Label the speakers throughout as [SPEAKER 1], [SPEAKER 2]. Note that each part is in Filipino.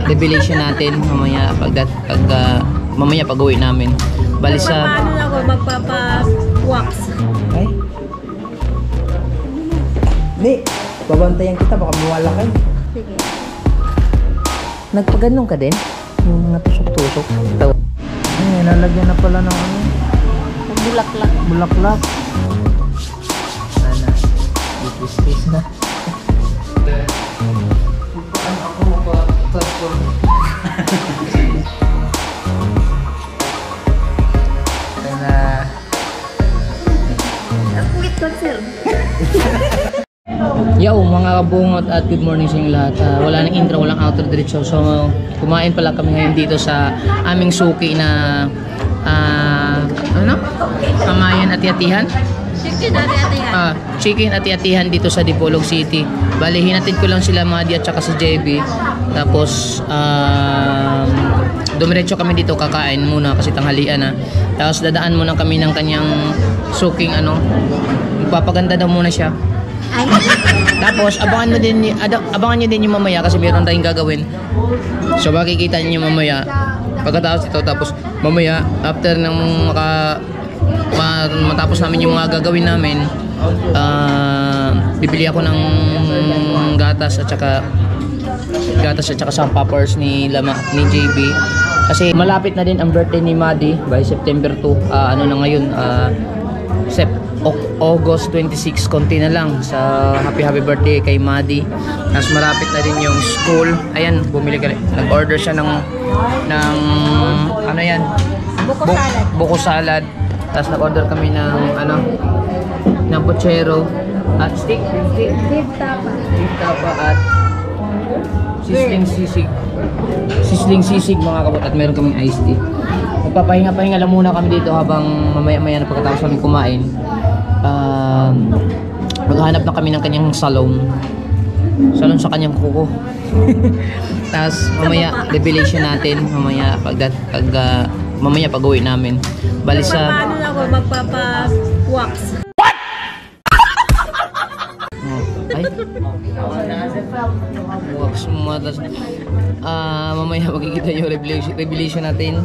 [SPEAKER 1] revelation natin mamaya mamaya pag-uwi namin. Bali sa
[SPEAKER 2] Paano na ako magpapa-wax?
[SPEAKER 1] Ay. Di, babantayan kita baka mawala ka.
[SPEAKER 2] Sige.
[SPEAKER 1] Nagpaganong ka din? Yung mga tusok-tusok. Ay, nalagyan na pala ng ano?
[SPEAKER 2] Bulaklak.
[SPEAKER 1] Bulaklak. Sana. Ikis-kis na. Paano ako magpa-transform? Sana.
[SPEAKER 2] Ang kulit ko, sir.
[SPEAKER 1] Yo, mga kabungot at good morning sa inyo lahat. Wala nang intro, walang outro diretso. So, kumain pala kami ngayon dito sa aming suki na Kamayan Ati-Atihan.
[SPEAKER 2] Chicken ati-atihan.
[SPEAKER 1] Chicken Ati-Atihan dito sa Dipolog City. Bali, hinatid ko lang sila Madi at saka si JB. Tapos, dumiretso kami dito, kakain muna kasi tanghalian na. Tapos dadaan muna kami ng kanyang suking magpapaganda daw muna siya.
[SPEAKER 2] Ay.
[SPEAKER 1] Tapos abangan nyo din yung mamaya kasi meron tayong gagawin. So makikita niyo mamaya pagkatapos ito. Tapos mamaya after nang matapos namin yung mga gagawin namin, bibili ako ng gatas at saka poppers ni JB. Kasi malapit na din ang birthday ni Madi by September 2. Ano na ngayon? August 26, konti na lang sa happy birthday kay Madi. Tapos malapit na din yung school. Ayan, bumili ka rin. Nag-order siya ng ano yan? Buko salad. Tapos nag-order kami ng puchero at steak.
[SPEAKER 2] Beef tapa
[SPEAKER 1] At sisling sisig mga kabot. At meron kaming iced tea. Magpapahinga lang muna kami dito habang mamaya na pagkatapos kami kumain. Maghahanap na kami ng kanyang salon sa kanyang kuko. Tapos mamaya revelation natin mamaya mamaya pag-uwi namin. Bali sa
[SPEAKER 2] paano na ako magpapa-wax?
[SPEAKER 1] What? Ay. Wax mo mamaya makikita yung revelation natin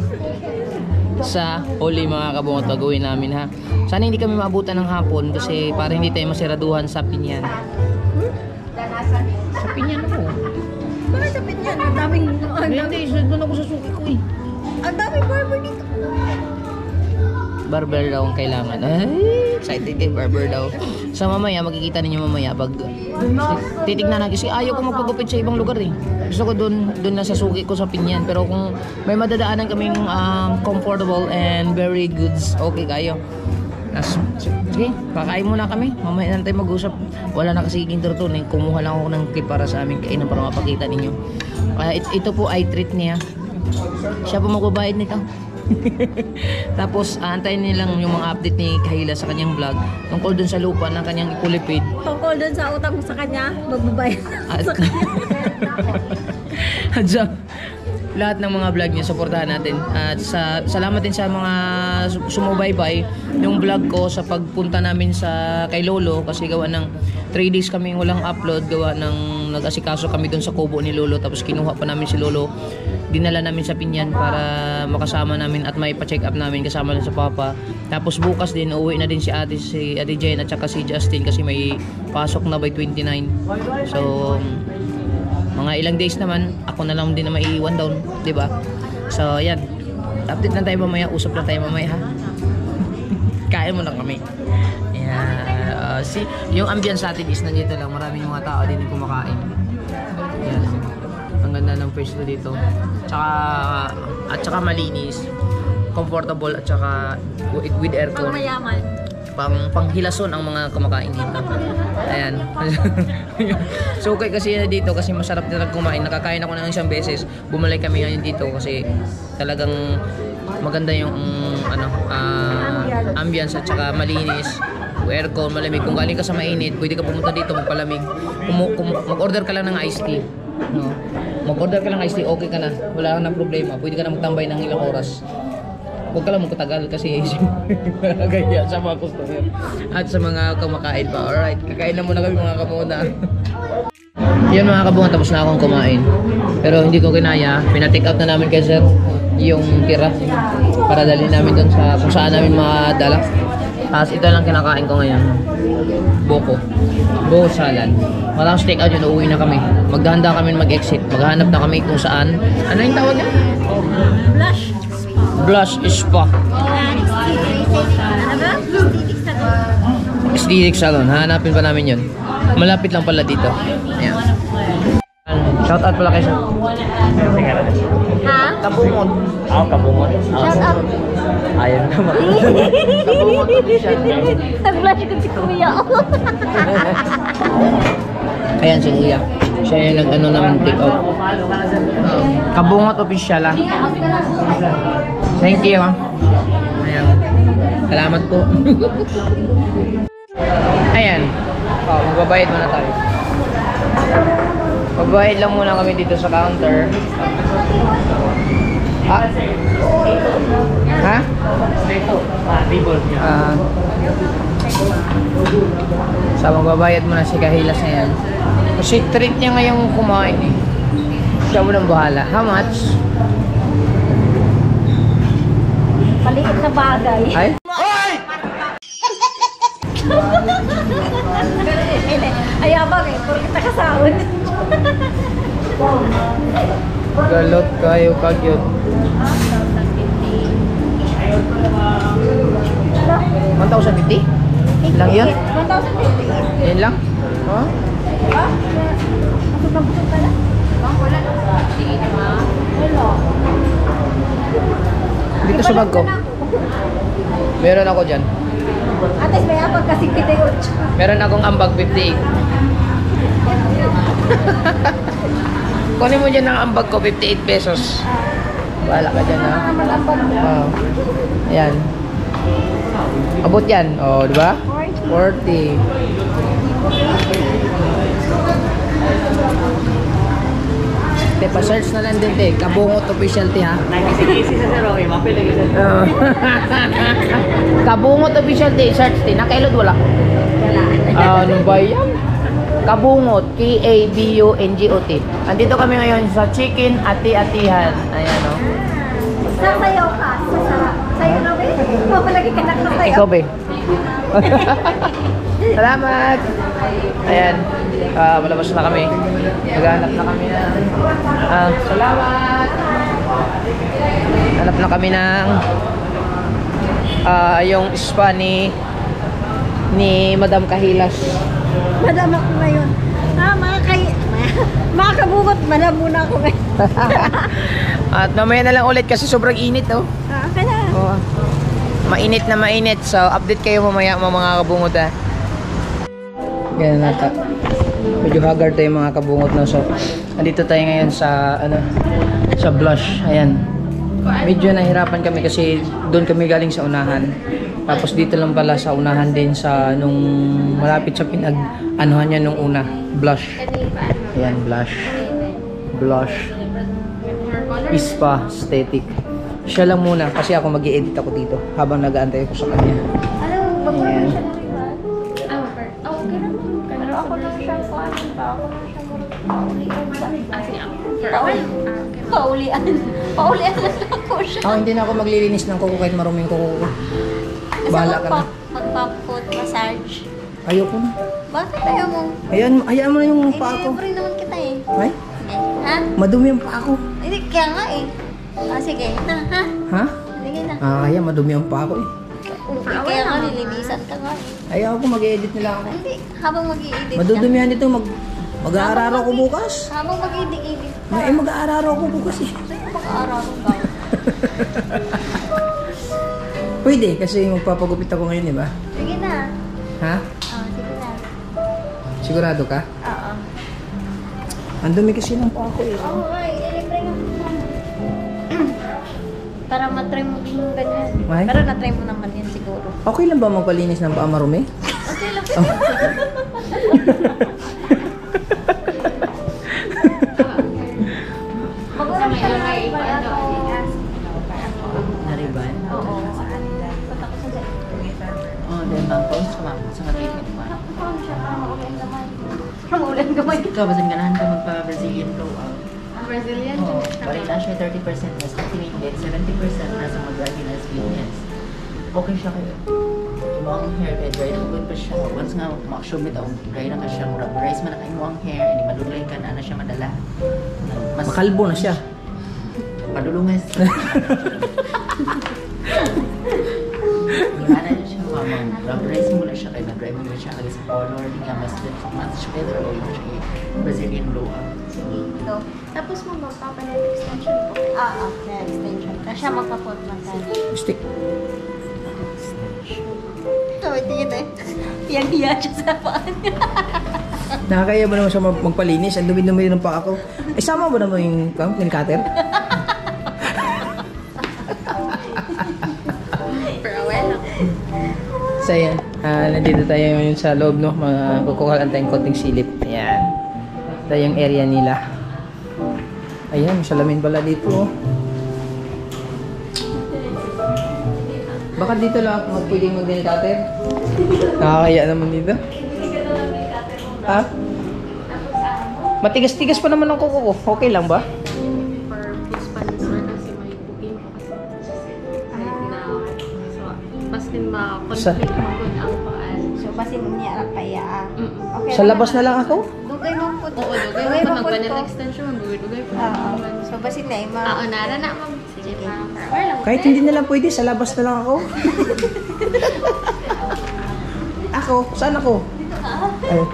[SPEAKER 1] sa huli mga kabungot pag-uwi namin ha. Sana hindi kami maabutan ng hapon kasi para hindi tayo masiraduhan sa Pinyan. Sa Pinyan ako.
[SPEAKER 2] Bakit sa pinyan? Ang daming...
[SPEAKER 1] Hindi, doon ako sa suki ko eh.
[SPEAKER 2] Ang daming barber dito.
[SPEAKER 1] Barber daw ang kailangan. Ay, excited kay barber daw. So mamaya, makikita ninyo mamaya pag titignan natin. Kasi ayaw ko magpagupit sa ibang lugar eh. Gusto ko doon na sa suki ko sa Pinyan. Pero kung may madadaanan kaming comfortable and very goods, okay kayo. Sige, kakain muna kami. Mamaya na tayo mag-usap. Wala na kasi gintor to. Kumuha lang ako ng clip para sa aming kainan para mapakita ninyo. Ito po ay treat niya. Siya po magbabayad nito. Tapos antayin nilang yung mga update ni Kahila sa kanyang vlog tungkol dun sa lupa ng kanyang ikulipid.
[SPEAKER 2] Tungkol dun sa utang ko sa kanya, magbabayad sa kanya.
[SPEAKER 1] At sa lahat ng mga vlog niya, supportahan natin. At salamat din sa mga sumubaybay yung vlog ko sa pagpunta namin kay Lolo kasi gawa ng 3 days kami walang upload, gawa ng nag-asikaso kami dun sa kubo ni Lolo. Tapos kinuha pa namin si Lolo, dinala namin sa Pinyan para makasama namin at may pa-check up namin kasama lang sa Papa. Tapos bukas din uuwi na din si Ate Jen at saka si Justin kasi may pasok na by 29. So mga ilang days naman ako na lang din na maiiwan down, 'di ba? So ayan. Update lang tayo mamaya, usap lang tayo mamaya ha. Kain mo lang kami. Yeah. Yung ambience natin is nandito lang, maraming mga tao din yung kumakain. Yan. Ang ganda ng pwesto dito. At saka malinis, comfortable at saka with aircon.
[SPEAKER 2] Pang mayaman.
[SPEAKER 1] Panghilason ang mga kumakain dito. Ayan. So okay kasi dito kasi masarap talaga kumain. Nakakain ako ng isang beses. Bumalik kami ngayon dito kasi talagang maganda yung ambience at saka malinis. Aircon, malamig. Kung galing ka sa mainit, pwede ka pumunta dito magpalamig. Mag-order ka lang ng iced tea. No? Mag-order ka lang iced tea, okay ka na. Wala kang problema. Pwede ka na magtambay ng ilang oras. Huwag ka lang magkatagal kasi gaya sa mga customer at sa mga kumakain pa. Alright, kakain na muna kami mga kamuna. Yun mga kabungot, tapos na akong kumain. Pero hindi ko kinaya. Pina-take out na namin kay sir yung tira para dalhin namin doon sa kung saan namin madala. Tapos ito lang kinakain ko ngayon. Boko salad. Matapos take out yun, uuwi na kami. Maghahanda kami mag-exit. Maghahanap na kami kung saan. Ano yung tawag niya?
[SPEAKER 2] Blush.
[SPEAKER 1] Blush Spa.
[SPEAKER 2] Ano ba?
[SPEAKER 1] Aesthetic Salon. Hahanapin pa namin yun. Malapit lang pala dito. Ayan. Shout out pala kay sir.
[SPEAKER 2] Ha?
[SPEAKER 1] Kabungot.
[SPEAKER 3] Ako kabungot.
[SPEAKER 2] Shout out.
[SPEAKER 3] Ayaw naman.
[SPEAKER 1] Kabungot official.
[SPEAKER 2] Nag-blush ko si Kuya.
[SPEAKER 1] Ayan si Kuya. Siya yung nag-ano naman take out. Kabungot official ah. Thank you ah. Ayan. Salamat po. Ayan. Oh, magbabayad muna tayo. Magbabayad lang muna kami dito sa counter. Ah. Ha? So magbabayad muna si Kahilas na yan. Kasi treat niya ngayong kumain eh. Siya mo nang bahala. How much?
[SPEAKER 2] Maliit na bagay.
[SPEAKER 1] Ay?
[SPEAKER 2] Ayabang eh, puro kita kasahod.
[SPEAKER 1] Galot kayo kagyot. 1,050? Lang yun?
[SPEAKER 2] 1,050.
[SPEAKER 1] Yan lang? Oh?
[SPEAKER 2] Busog ka na? Wala.
[SPEAKER 1] Dito sa bag ko. Meron ako dyan.
[SPEAKER 2] Ates may apag kasi kita yun.
[SPEAKER 1] Meron akong ambag 58. Kunin mo dyan ang ambag ko, 58 pesos. Wala ka dyan ha. Oh. Ayan. Abot yan. Oh, di ba? 40. Te, pa-search na lang din, te. Kabungot official, te, ha?
[SPEAKER 3] Nakikisi sa sir, okay. Mapilig yun.
[SPEAKER 1] Oh. Kabungot official, te. Search, te. Nakailod, wala. Ano ba yan? Kabungot. K-A-B-U-N-G-O-T. Andito kami ngayon sa Chicken Ati-Atihan. Ayan, o.
[SPEAKER 2] Sasayaw ka. Sayaw na ba? Mapalagi ka nakasayaw.
[SPEAKER 1] Ikaw, be. Salamat! Ayan. Malabas na kami. Naghanap na kami ng... salamat! Hanap na kami ng... yung spa ni Madam Kahilas.
[SPEAKER 2] Madam ako ngayon. Mga kabungot, madam muna ako ngayon.
[SPEAKER 1] At mamaya na lang ulit kasi sobrang init, oh.
[SPEAKER 2] Kaya.
[SPEAKER 1] Oh. Mainit na mainit. So, update kayo mamaya mga kabungot, ha. Ganyan nata. Medyo haggard tayo mga kabungot na. So, andito tayo ngayon sa, sa blush. Ayan. Medyo nahirapan kami kasi doon kami galing sa unahan. Tapos dito lang pala sa unahan din sa nung malapit sa pinag-anuhan niya nung una. Blush. Ayan, blush. Blush. Ispa, aesthetic. Siya lang muna kasi ako mag-i-edit ako dito habang nag-aantay ako sa kanya.
[SPEAKER 2] Ano, mag-promotion na rin ba?
[SPEAKER 4] Pero ako lang siya ko ano ba? Ako lang siya
[SPEAKER 2] Paulian. Paulian lang ako siya.
[SPEAKER 1] Oh, hindi na ako maglilinis ng kuko kahit maruming kuko. Bahala ka na.
[SPEAKER 2] Magpa-foot massage.
[SPEAKER 1] Ayoko na.
[SPEAKER 2] Bakit ayaw mo?
[SPEAKER 1] Hayaan mo na yung paa ko.
[SPEAKER 2] Libre naman kita eh.
[SPEAKER 1] Ay,
[SPEAKER 2] Ha?
[SPEAKER 1] madumi yung paa ko.
[SPEAKER 2] Hindi, kaya nga eh. Sige, na ha?
[SPEAKER 1] Ha?
[SPEAKER 2] Sige na.
[SPEAKER 1] Kaya madumi yung paa ko eh.
[SPEAKER 2] Kaya nga, nilinisan ka nga eh.
[SPEAKER 1] Ayaw ko mag-edit nila ako.
[SPEAKER 2] Hindi, habang mag-i-edit ka.
[SPEAKER 1] Madudumihan dito, mag-aararo ko bukas.
[SPEAKER 2] Habang mag-i-edit ka.
[SPEAKER 1] Mag-aararo ko bukas eh.
[SPEAKER 2] Mag-aararo ka.
[SPEAKER 1] Pwede, kasi magpapagupit ako ngayon, di ba?
[SPEAKER 2] Sige na.
[SPEAKER 1] Ha?
[SPEAKER 2] Sige na.
[SPEAKER 1] Sigurado ka?
[SPEAKER 2] Oo.
[SPEAKER 1] Ang dumi kasi ng paa ko eh.
[SPEAKER 2] Oo nga, libre nga. Para matry mo din yung ganyan.
[SPEAKER 1] Ay?
[SPEAKER 2] Pero na-try mo naman yan siguro.
[SPEAKER 1] Okay lang ba magpalinis ng paa marumi?
[SPEAKER 2] Okay lang. Mag-ulam siya na
[SPEAKER 1] Nariban?
[SPEAKER 2] Oo. Punta ko sa
[SPEAKER 1] Oh, then.
[SPEAKER 3] Mang Paul sa treatment mo.
[SPEAKER 2] Ano siya para maulan gamay. Maulan gamay.
[SPEAKER 3] Ikaw, basan ganahan ka magpa-Brazilian blowout.
[SPEAKER 2] Brazilian?
[SPEAKER 3] Oo, balik na siya 30% mas activated, 70% na sa mag-regular sweetness. Okay siya kayo. Yung mga hair kaya dry na good pa siya. Once nga makashow bitaw, dry na ka siya, rubberized man na kayo mga hair, hindi malulay ka na siya madala. Mas
[SPEAKER 1] Makalbo na siya.
[SPEAKER 3] padulungas. Yung ana siya, mag-rubberize mo na siya, kaya mag-dry mo na siya kaya sa color, hindi nga mas siya kaya pero yung siya Brazilian blowout.
[SPEAKER 2] Ito. Tapos mo magpapalit extension po. Okay. Extension. Kasi siya magpa-put man tayo.
[SPEAKER 1] Stick.
[SPEAKER 2] Ito, tingin eh. Hiyang-hiya siya sa paan.
[SPEAKER 1] Nakakaya ba naman siya magpalinis? Ang dumi-dumi ng paa ko. Ay, sama ba naman yung nail cutter?
[SPEAKER 2] Pero well.
[SPEAKER 1] So, ayan. Nandito tayo ngayon sa loob, no? Kukuha lang tayong konting silip. Ayan. Ito yung area nila. Ayan, salamin pala dito, oh. Baka dito lang ako pwedeng mag-nail cutter? Nakakaya naman dito. Ha? Matigas-tigas pa naman ang kuko ko. Okay lang ba?
[SPEAKER 4] For this panisor kasi may booking ko kasi. Kahit na, so, basin ma-conflict mo kung ang paan.
[SPEAKER 2] So, basin niya lang kaya. Okay.
[SPEAKER 1] Sa labas na lang ako?
[SPEAKER 2] Dugay mo po.
[SPEAKER 4] Oo, dugay mo kung magpanit extension, dugay po.
[SPEAKER 2] So, basin na ima.
[SPEAKER 4] Nara na, ma'am. Sige, parang forever lang.
[SPEAKER 1] Kahit hindi na lang pwede, sa labas na lang ako. Ako? Saan ako?
[SPEAKER 2] Dito ka.
[SPEAKER 1] Ay.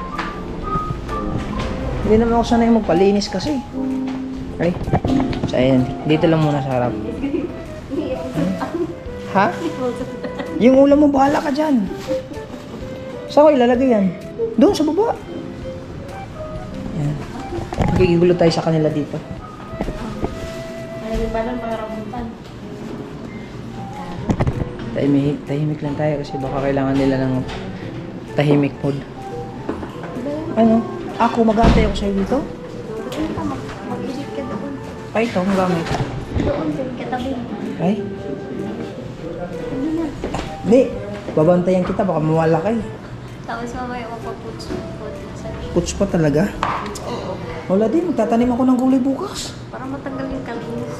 [SPEAKER 1] Hindi naman ako sanay magpalinis kasi. Ay. So, ayan. Dito lang muna sa harap. Ha? Yung ulam mo, bahala ka dyan. Saan ko ilalagay yan? Doon, sa baba. Ayan. Magigigulo tayo sa kanila dito.
[SPEAKER 2] Ay, balon para rambutan.
[SPEAKER 1] Tahimik lang tayo kasi baka kailangan nila ng tahimik mode. Ano? Ako, mag-aantay ako sa'yo dito?
[SPEAKER 2] Doon ka, mag-isip ka doon.
[SPEAKER 1] Ay, ito, ang gamit.
[SPEAKER 2] Doon, katabi.
[SPEAKER 1] Ay,
[SPEAKER 2] Ano na?
[SPEAKER 1] hindi. Babantayan kita, baka mawala kayo.
[SPEAKER 2] Tapos mamaya mapaputs mo po.
[SPEAKER 1] Puts pa talaga?
[SPEAKER 2] Oo.
[SPEAKER 1] Wala din, magtatanim ako ng gulay bukas.
[SPEAKER 2] Para matanggal yung kalinis.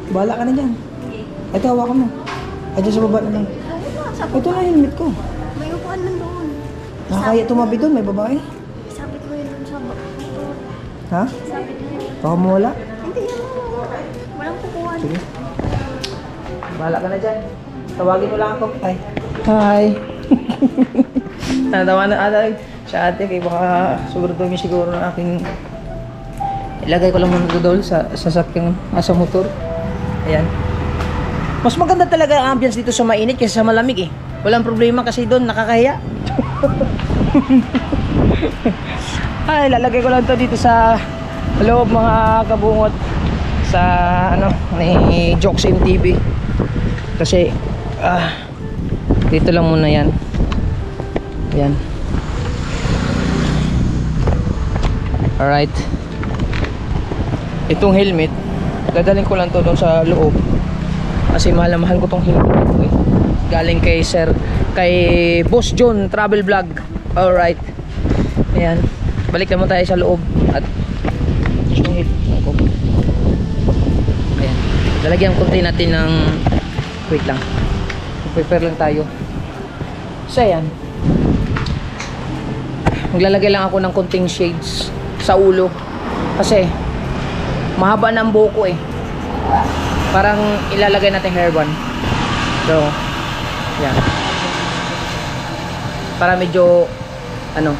[SPEAKER 1] Bahala ka na dyan.
[SPEAKER 2] Okay.
[SPEAKER 1] Ito, hawakan mo. Ay, dyan sa baba na lang.
[SPEAKER 2] Doon na, sa
[SPEAKER 1] Ito na helmet ko.
[SPEAKER 2] May upuan lang doon.
[SPEAKER 1] Nakakaya tumabi doon, may babae.
[SPEAKER 2] Sabit mo yun doon sa motor.
[SPEAKER 1] Ha?
[SPEAKER 2] Sabit mo yun.
[SPEAKER 1] Baka mawala.
[SPEAKER 2] Hindi yan. Walang kukuhan.
[SPEAKER 1] Sige. Bahala ka na dyan. Tawagin mo lang ako. Ay. Hi. Natawa na ata sa ate kay baka sobrang dumi siguro ng aking ilagay ko lang muna doon sa sasakyang sa motor. Ayan. Mas maganda talaga ang ambience dito sa mainit kaysa sa malamig eh. Walang problema kasi doon nakakahiya. Ay, lalagay ko lang to dito sa loob mga kabungot sa ano ni Jokes MTV. Kasi dito lang muna yan. Yan. Alright. Itong helmet, dadalhin ko lang to doon sa loob. Kasi mahal na mahal ko tong helmet ko eh. Galing kay Sir, kay Boss John Travel Vlog. Alright. Ayan. Balik naman tayo sa loob. At yung helmet ko. Ayan. Lalagyan ko din natin ng wait lang. Prepare lang tayo. So ayan. Maglalagay lang ako ng konting shades sa ulo. Kasi mahaba na ang buhok ko eh. Parang ilalagay natin hairband. So, yan. Para medyo ano,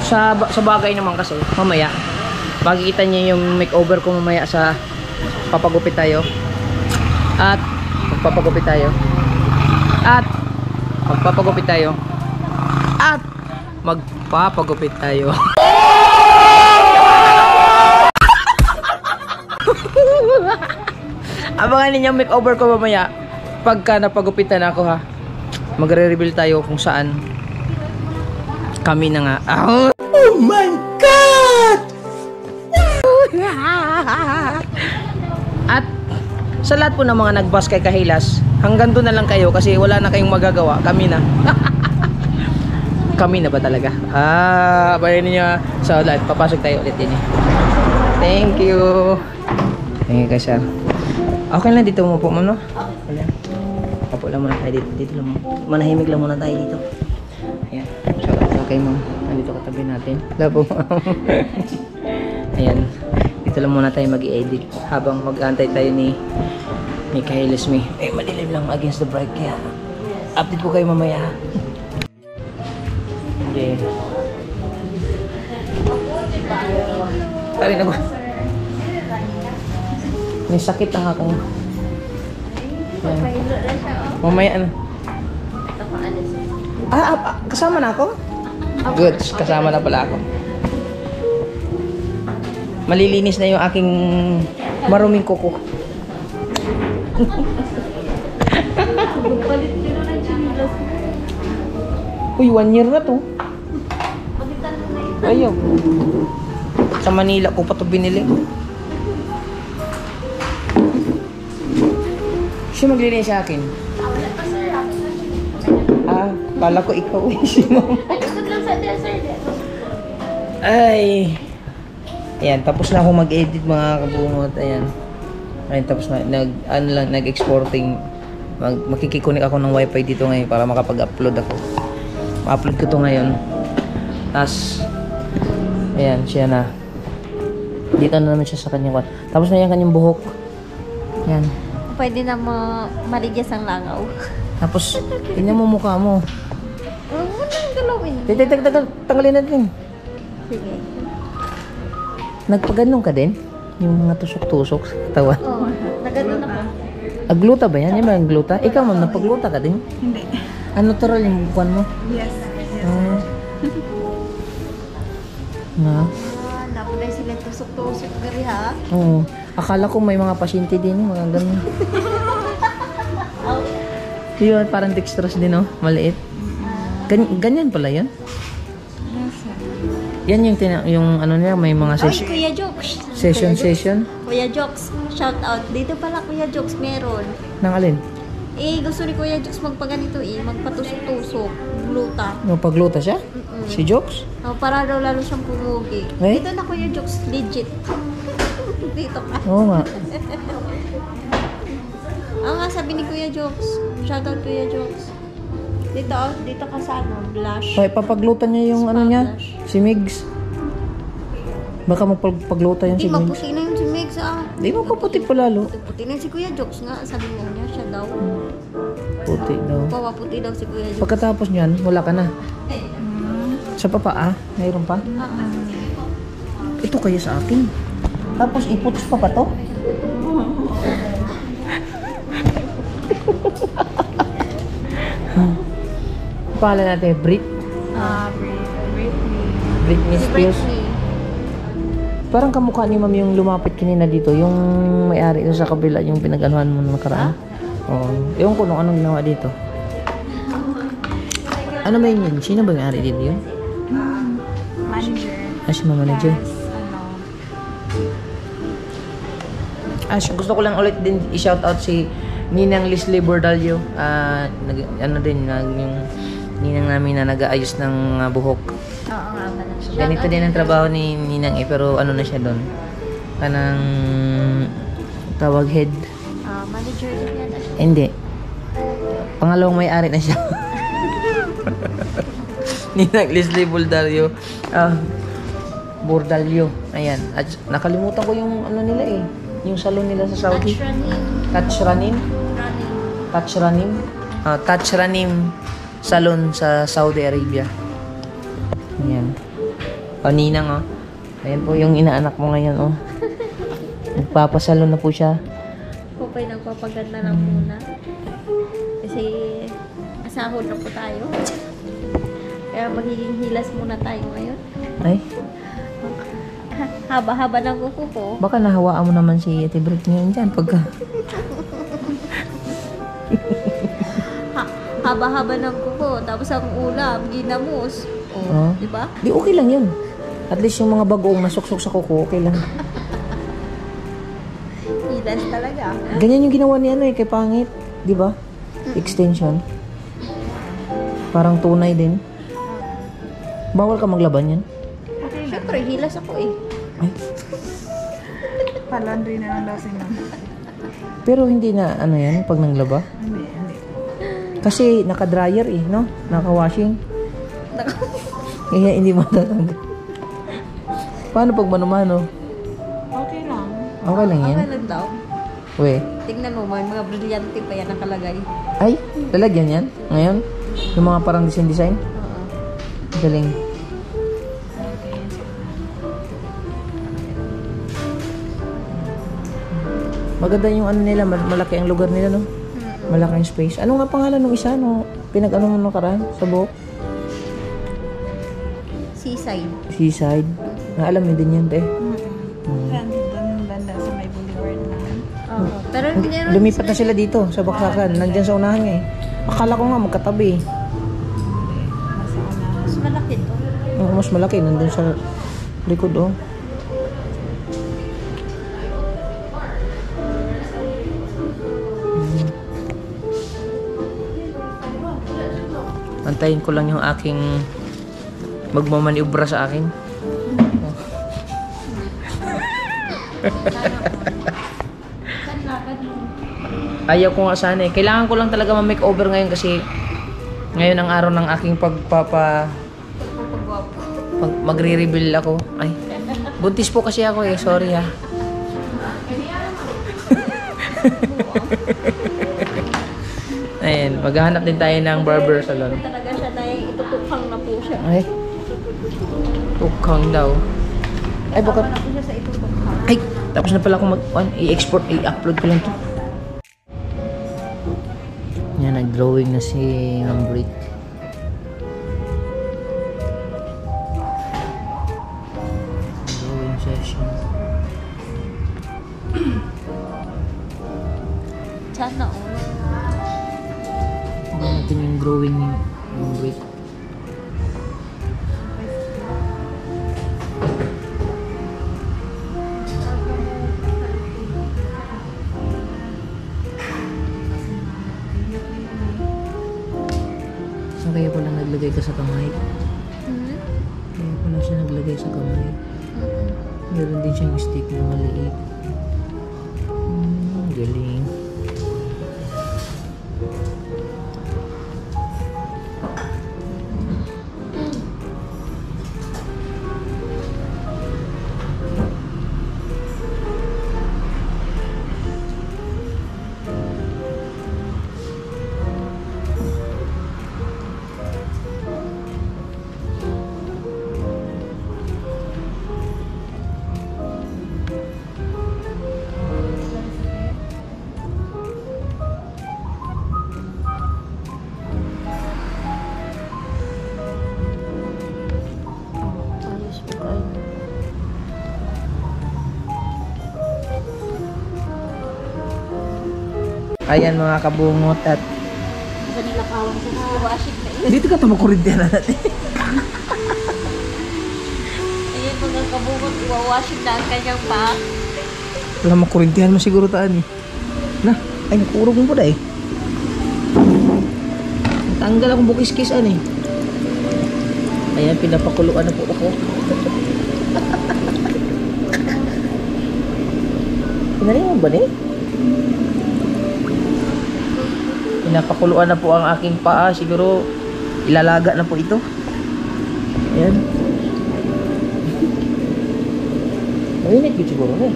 [SPEAKER 1] sa bagay naman kasi mamaya makikita niyo yung makeover ko mamaya sa papagupit tayo. At magpapagupit tayo. At magpapagupit tayo. At magpapagupit tayo. Abangan ninyo yung makeover ko mamaya pagka napagupitan ako ha. Magre-reveal tayo kung saan kami na nga. Oh my God! At sa lahat po ng mga nagbas kay Kahilas, hanggang doon na lang kayo kasi wala na kayong magagawa. Kami na. Kami na ba talaga? Bayan niyo. So, live, papasok tayo ulit din eh. Thank you. Thank you, sir. Okay lang dito mo po, ma'am, no? Okay lang. Papo lang muna tayo dito. Dito lang. Manahimik lang muna tayo dito. Ayan. So, okay, ma'am. Nandito katabi natin. Wala po, ma'am. Ayan. Dito lang muna tayo mag-i-edit habang mag-aantay tayo ni Kahilas Me. Eh, madilim lang against the bright kaya update ko kayo mamaya. Okay. Tari na ko. May sakit ang akong. Mamaya ano? Kasama na ako? Good, kasama na pala ako. Malilinis na yung aking maruming kuko. Uy, 1 year na to. Ayaw. Sa Manila ko pa to binili. Siya maglilinis sa akin. Kala ko ikaw eh, si mama. Ay. Ayan, tapos na ako mag-edit mga kabungot. Ayan. Ayan, tapos na, nag-exporting. Makikikunik ako ng wifi dito ngayon para makapag-upload ako. Ma-upload ko to ngayon. Tapos, ayan, siya na. Dito na naman siya sa kanyang kwan. Tapos na yung kanyang buhok. Ayan.
[SPEAKER 2] Pwede na marigyas ang langaw.
[SPEAKER 1] Tapos, tingnan mo mukha mo.
[SPEAKER 2] Huwag mo nang galawin.
[SPEAKER 1] Tanggalin natin.
[SPEAKER 2] Sige.
[SPEAKER 1] Nagpaganon ka din? Yung mga tusok-tusok sa katawan.
[SPEAKER 2] Oo, nagano na po.
[SPEAKER 1] Agluta ba yan? Yan ba yung gluta? Ikaw ma'am, napagluta ka din?
[SPEAKER 5] Hindi.
[SPEAKER 1] Natural yung bukuan mo?
[SPEAKER 5] Yes.
[SPEAKER 2] Napo na sila tusok-tusok gari ha.
[SPEAKER 1] Oo. Akala ko may mga pasyente din, mga ganun. Yun, parang dextrose din, no? Maliit. Ganyan pala yun? Yan yung ano niya, may mga
[SPEAKER 2] Ay, Kuya Jokes.
[SPEAKER 1] session.
[SPEAKER 2] Kuya Jokes, shout out. Dito pala Kuya Jokes meron.
[SPEAKER 1] Nang alin?
[SPEAKER 2] Eh, gusto ni Kuya Jokes magpaganito magpatusok-tusok. Gluta.
[SPEAKER 1] Pagluta siya? Si Jokes?
[SPEAKER 2] Para daw lalo siyang pumugi.
[SPEAKER 1] Eh?
[SPEAKER 2] Dito na Kuya Jokes, legit. Dito ka.
[SPEAKER 1] Oo nga.
[SPEAKER 2] Nga sabi ni Kuya Jokes. Shout out Kuya Jokes. Dito ka sa blush.
[SPEAKER 1] Papaglutan niya yung ano niya, si Migs. Baka magpagluta yan si
[SPEAKER 2] Hindi,
[SPEAKER 1] Migs.
[SPEAKER 2] maputi na yung si Megs
[SPEAKER 1] Di mo paputi pa lalo.
[SPEAKER 2] Puti na si Kuya Jokes nga. Sabi mo niya, siya daw.
[SPEAKER 1] Puti daw.
[SPEAKER 2] Pawaputi daw si Kuya Jokes.
[SPEAKER 1] Pagkatapos niyan, wala ka na. Sa papa mayroon pa? Ito kaya sa akin. Tapos iputos pa to? Pala natin, Britney Spears. Parang kamukha ni ma'am yung lumapit kanina dito, yung may-ari sa kabila, yung pinag-anuhan mo na nakaraan. Oo. Ewan ko nung anong ginawa dito. Ano ba yun? Sino ba may-ari dito yun?
[SPEAKER 5] Manager.
[SPEAKER 1] Si manager. Gusto ko lang ulit din i-shoutout si Ninang Leslie Bordalio. Yung ninang namin na nag-aayos ng buhok.
[SPEAKER 2] Oo nga pala.
[SPEAKER 1] Ganito din ang trabaho ni Ninang pero ano na siya doon. Kanang tawag head.
[SPEAKER 2] Manager din yan.
[SPEAKER 1] Hindi. Pangalawang may-ari na siya. Ninang Leslie Bordalio. Bordalio. Ayan. At nakalimutan ko yung ano nila eh. Yung salon nila sa Saudi. Touch Ranim salon sa Saudi Arabia. Ayan. Ninang Ayan po yung inaanak mo ngayon Nagpapasalon na po siya.
[SPEAKER 2] Kupay nagpapaganda lang muna. Kasi asahod na po tayo. Kaya magiging hilas muna tayo ngayon.
[SPEAKER 1] Ay,
[SPEAKER 2] Haba-haba ng kuko ko.
[SPEAKER 1] baka nahawaan mo naman si Ate Brit ngayon dyan pagka...
[SPEAKER 2] Haba-haba ng kuko. Tapos ang ulam, ginamos.
[SPEAKER 1] Oh.
[SPEAKER 2] Di ba?
[SPEAKER 1] Di okay lang yun. At least yung mga bagoong nasuksok sa kuko, okay lang.
[SPEAKER 2] Dance talaga.
[SPEAKER 1] Ganyan yung ginawa ni ano eh, kay Pangit. Di ba? Extension. Parang tunay din. Bawal ka maglaban yan?
[SPEAKER 2] Siyempre, hilas ako eh.
[SPEAKER 1] Ay.
[SPEAKER 5] Pa-laundry na lang daw si ma'am.
[SPEAKER 1] Pero hindi na ano yan, pag nanglaba?
[SPEAKER 5] Hindi.
[SPEAKER 1] Kasi naka-dryer eh, no? Naka-washing. Kaya hindi mo tatanggal. Paano pag mano-mano?
[SPEAKER 5] Okay lang.
[SPEAKER 1] Okay lang yan?
[SPEAKER 2] Okay lang daw.
[SPEAKER 1] We.
[SPEAKER 2] Tingnan mo, may mga brilyante pa yan nakalagay.
[SPEAKER 1] Ay, lalagyan yan? Ngayon? Yung mga parang design-design?
[SPEAKER 2] Oo.
[SPEAKER 1] Galing. Maganda yung ano nila, malaki ang lugar nila, no? Malaki ang space. Ano nga pangalan ng isa, no? Pinag-ano mo nakaraan sa buhok?
[SPEAKER 2] Seaside.
[SPEAKER 1] Seaside. Alam mo din yan, te.
[SPEAKER 5] Yan, doon banda sa may boulevard na.
[SPEAKER 2] Oo. Pero hindi naman
[SPEAKER 1] Lumipat na sila dito, sa Baksakan. Nandyan sa unahan nga eh. Akala ko nga magkatabi.
[SPEAKER 5] Mas una.
[SPEAKER 2] mas malaki to.
[SPEAKER 1] Oo, mas malaki. Nandun sa likod, oh. Antayin ko lang yung aking magmamaniubra sa akin. Ayaw ko nga sana eh. Kailangan ko lang talaga ma-makeover ngayon kasi ngayon ang araw ng aking magre-reveal ako. Ay, buntis po kasi ako eh. Sorry ha. Ayan, maghahanap din tayo ng barber salon.
[SPEAKER 2] Talaga siya na itutukhang na po siya.
[SPEAKER 1] Ay, tukhang daw. Ay, baka...
[SPEAKER 2] Tama na po siya sa itutukhang.
[SPEAKER 1] Ay, tapos na pala akong i-export, i-upload ko lang to. Yan, nag-drawing na si Ma'am Brit. Drawing session.
[SPEAKER 2] Sana all.
[SPEAKER 1] Tignan natin yung drawing ni Ma'am Brit. Saan kaya pala naglagay ka sa kamay? Kaya pala siya naglagay sa kamay. Meron din siyang stick na maliit. Galing.
[SPEAKER 2] Ayos po kayo.
[SPEAKER 1] Ayan mga kabungot at
[SPEAKER 2] Sa nila kawang sa washing na yun.
[SPEAKER 1] dito ka tumukurintihan natin.
[SPEAKER 2] Ayun mga kabungot, iwawashing na ang kanyang paa.
[SPEAKER 1] Wala makurintihan mo siguro taan eh. Na, ay nakurog mo pa eh. Tanggal akong bukis-kisan eh. Ayan, pinapakuluan na po ako. Pinali mo ba eh? Pinapakuluan na po ang aking paa. Siguro ilalaga na po ito. Ayan. Mainit yun siguro eh.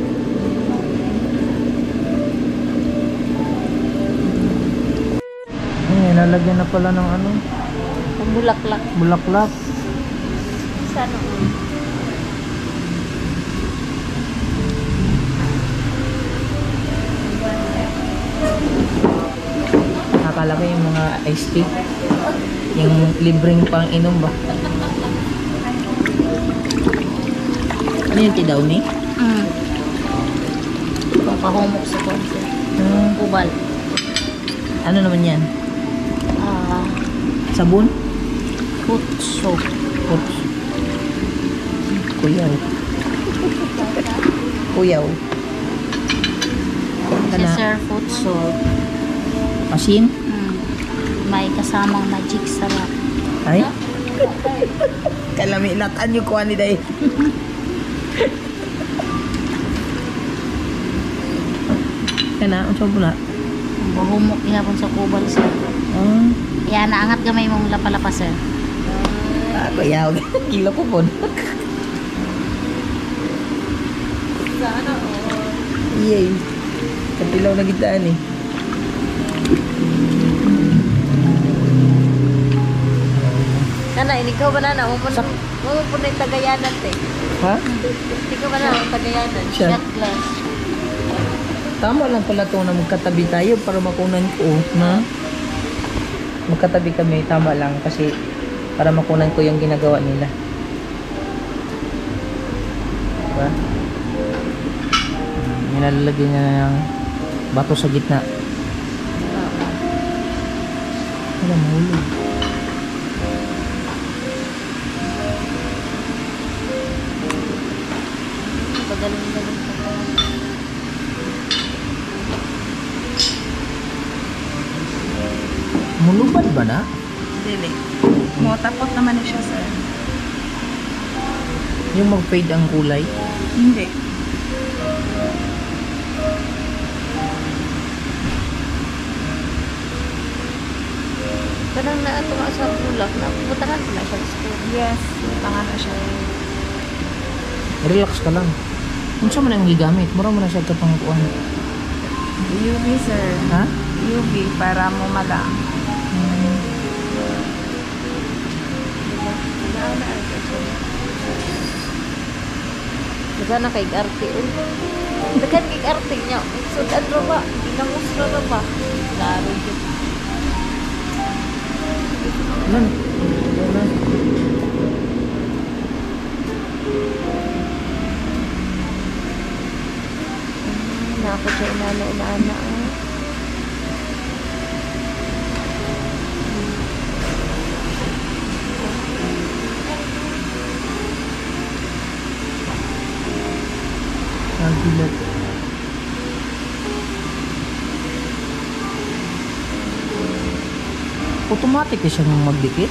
[SPEAKER 1] Ayan, nalagyan na pala ng ano,
[SPEAKER 2] Ang bulaklak.
[SPEAKER 1] bulaklak.
[SPEAKER 2] Sana all.
[SPEAKER 1] Nakakala ko yung mga iced tea. Yung libreng pang inom ba? Ano yung tea daw ni?
[SPEAKER 2] Papahumok sa konti. Kubal.
[SPEAKER 1] Ano naman yan?
[SPEAKER 2] Ah,
[SPEAKER 1] Sabon?
[SPEAKER 2] foot soap.
[SPEAKER 1] Oops. Kuyaw. Kuyaw.
[SPEAKER 2] kasi
[SPEAKER 1] Kana.
[SPEAKER 2] sir food salt.
[SPEAKER 1] Asin?
[SPEAKER 2] May kasamang magic sarap.
[SPEAKER 1] Ay? Kalami nataan yung kuha ni Day. Kana, ang sabi na.
[SPEAKER 2] Buhumok ihapon sa kubal sir. Yan, naangat gamay mong lapalapa sir.
[SPEAKER 1] Ako yaw. Kilo ko po.
[SPEAKER 4] Sana all.
[SPEAKER 1] Iyay. Kapilaw na gitaan eh.
[SPEAKER 2] Kana, ini ka ba na umupunta yung Tagayanan te.
[SPEAKER 1] Ha?
[SPEAKER 2] Hindi ka ba na Tagayanan?
[SPEAKER 1] Siya.
[SPEAKER 2] Shot glass.
[SPEAKER 1] Tama lang pala ito na magkatabi tayo para makunan ko. Na? Magkatabi kami, tama lang kasi para makunan ko yung ginagawa nila. Diba? Nilalagyan niya ng bato sa gitna. Wala, mahulog.
[SPEAKER 2] Pagaling-galing ka pa.
[SPEAKER 1] Mulubad ba na?
[SPEAKER 5] Dili. Tapos naman na siya, sir.
[SPEAKER 1] Yung mag-fade ang kulay?
[SPEAKER 5] Hindi.
[SPEAKER 2] Kanang na ito nga sa bulak na putahan ko na siya sa school.
[SPEAKER 5] Yes. Tanga na siya.
[SPEAKER 1] Relax ka lang. Kung saan mo na yung gigamit, mura mo na siya kapang kuhan.
[SPEAKER 5] UV, sir.
[SPEAKER 1] Ha?
[SPEAKER 5] UV para mo malang.
[SPEAKER 2] Daga na kay arte. Dagan kay arte niya. Sudan ro ba? Ginamusra ro ba? Laro yun.
[SPEAKER 1] Yan.
[SPEAKER 2] Nako siya inana.
[SPEAKER 1] Nagilat. Automatic na siya nung magdikit.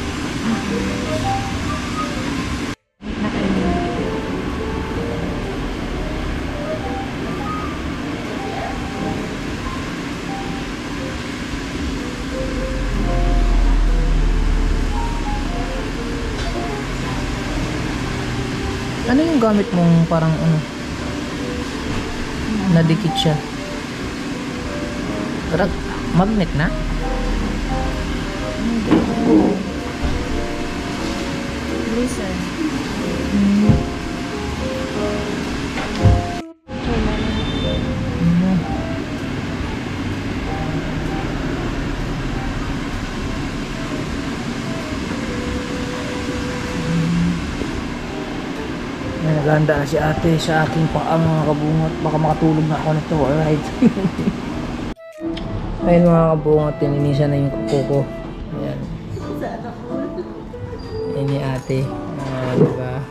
[SPEAKER 1] Ano yung gamit mong parang ano? Nadikit siya. Parang magnet na?
[SPEAKER 5] Listen.
[SPEAKER 1] Naganda na si ate sa aking paang mga kabungot. Baka makatulog na ako nito. Alright. Ayun mga kabungot, tininisan na yung kuko ko. Ayan. Ayan ni ate. Diba?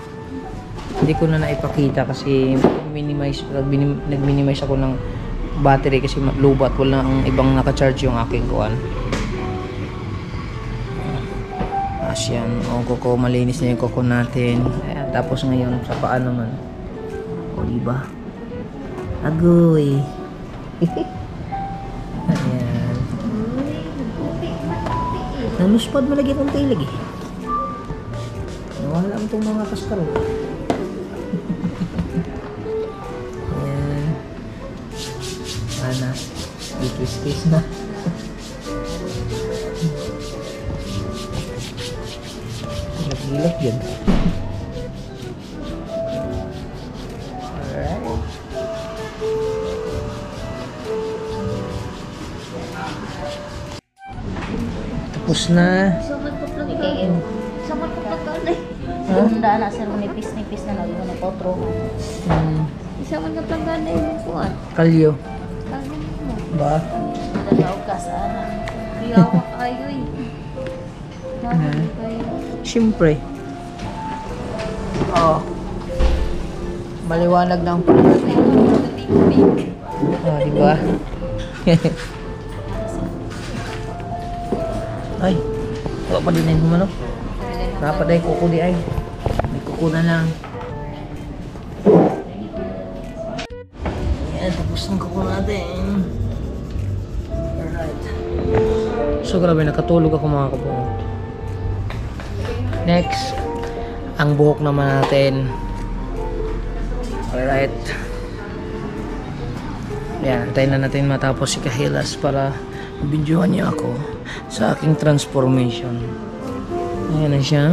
[SPEAKER 1] Hindi ko na naipakita kasi nag-minimize ako ng battery kasi lubat. Wala ang ibang nakacharge yung aking kuwan. Yan, o kuko, malinis na yung kuko natin. Ayan, tapos ngayon sa paa naman. O diba? Agoy. Ayan. Naluspad mo lagi itong tilig eh. Nawala mo itong mga kaskaro. Ayan. Ana, itwist-twist na. Gilak yan. Alright. Tapos na.
[SPEAKER 2] Sama ko pagkalay. Hunda na sir, nipis na lagi ko na potro. Isa man ka pagkalay mo po at.
[SPEAKER 1] Kalyo.
[SPEAKER 2] Kaya mo.
[SPEAKER 1] Ba?
[SPEAKER 2] Nagalaw ka sa anak. Iyawa kayo eh. Bakit kayo?
[SPEAKER 1] Siyempre. Oh. Maliwanag ng pagkakas. Oh, di ba? Ay, wala pa din na yung manok. Dapat ay kuko di ay. May kuko na lang. Yan, tapos ng kuko natin. Alright. So grabe, nakatulog ako mga kabuo. Next, ang buhok naman natin. Alright. Yan, antayin na natin matapos si Kahilas para mabidyohan niya ako sa aking transformation. Ayan na siya.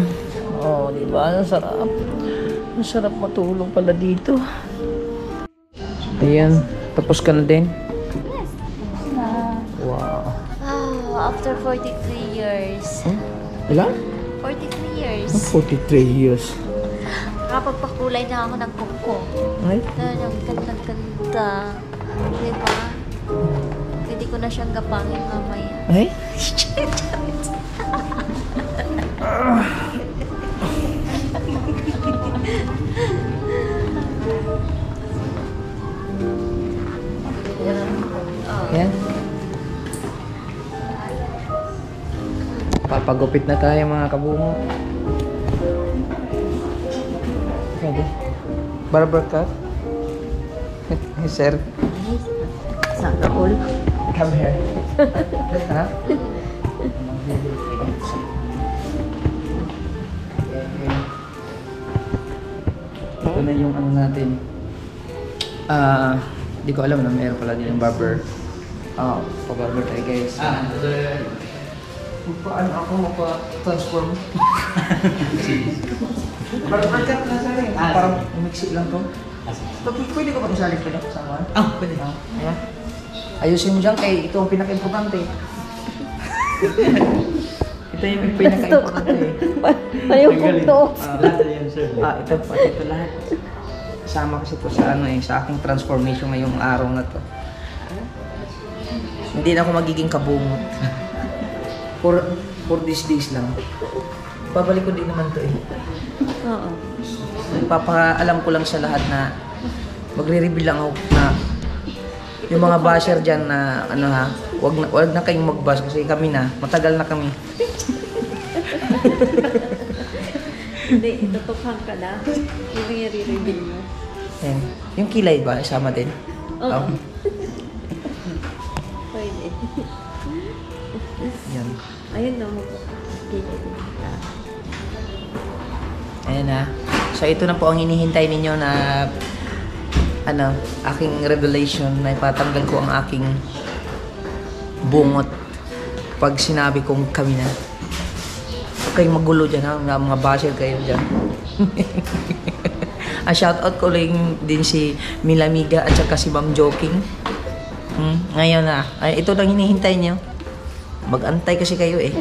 [SPEAKER 1] Oh, di ba? Ang sarap. Ang sarap matulog pala dito. Ayan, tapos ka na din?
[SPEAKER 2] Yes.
[SPEAKER 1] Wow.
[SPEAKER 2] Wow, after 43 years.
[SPEAKER 1] Ilan?
[SPEAKER 2] 43 years.
[SPEAKER 1] 43 years.
[SPEAKER 2] Nakapagpakulay na ako ng kuko.
[SPEAKER 1] Ay?
[SPEAKER 2] Ang ganda-ganda. Diba? Pwede ko na siyang gapangin mamaya.
[SPEAKER 1] Ay? Yan. Papagupit na tayo mga kabungo. Pwede. Barber cut? Sir?
[SPEAKER 2] Sana all.
[SPEAKER 1] Come here. Ha? Ito na yung ano natin. Di ko alam na mayroon pala din yung barber. Pa-barber tayo guys. Paano ako mapa-transform? Barber cut na sa rin. Parang umiksi lang to. Pwede ko ba isalik pa niya? Sama? Pwede. Ayan. Ayusin mo dyan kay ito ang pinaka-importante. Ito yung pinaka-importante.
[SPEAKER 2] Ano yung kuko?
[SPEAKER 1] Ito lahat. Kasama kasi ito sa sa aking transformation ngayong araw na to. Hindi na ako magiging kabungot. For these days lang. Babalik ko din naman to
[SPEAKER 2] Oo.
[SPEAKER 1] Papaalam ko lang sa lahat na magre-reveal lang ako na yung mga basher dyan na wag na kayong mag-bash kasi kami na, matagal na kami.
[SPEAKER 2] Hindi, itutukhan ka na. Yung i-reveal mo.
[SPEAKER 1] Ayan. Yung kilay ba, isama din?
[SPEAKER 2] Oo. Pwede.
[SPEAKER 1] Yan.
[SPEAKER 2] Ayun na mo po.
[SPEAKER 1] Ayan na. So ito na po ang hinihintay ninyo na aking revelation na ipatanggal ko ang aking bungot pag sinabi kong kami na. Huwag kayong magulo dyan ha, mga basher kayo dyan. Shoutout ko lang din si Milamiga at saka si Ma'am Joking. Ngayon na. Ito lang hinihintay nyo. Mag-antay kasi kayo eh.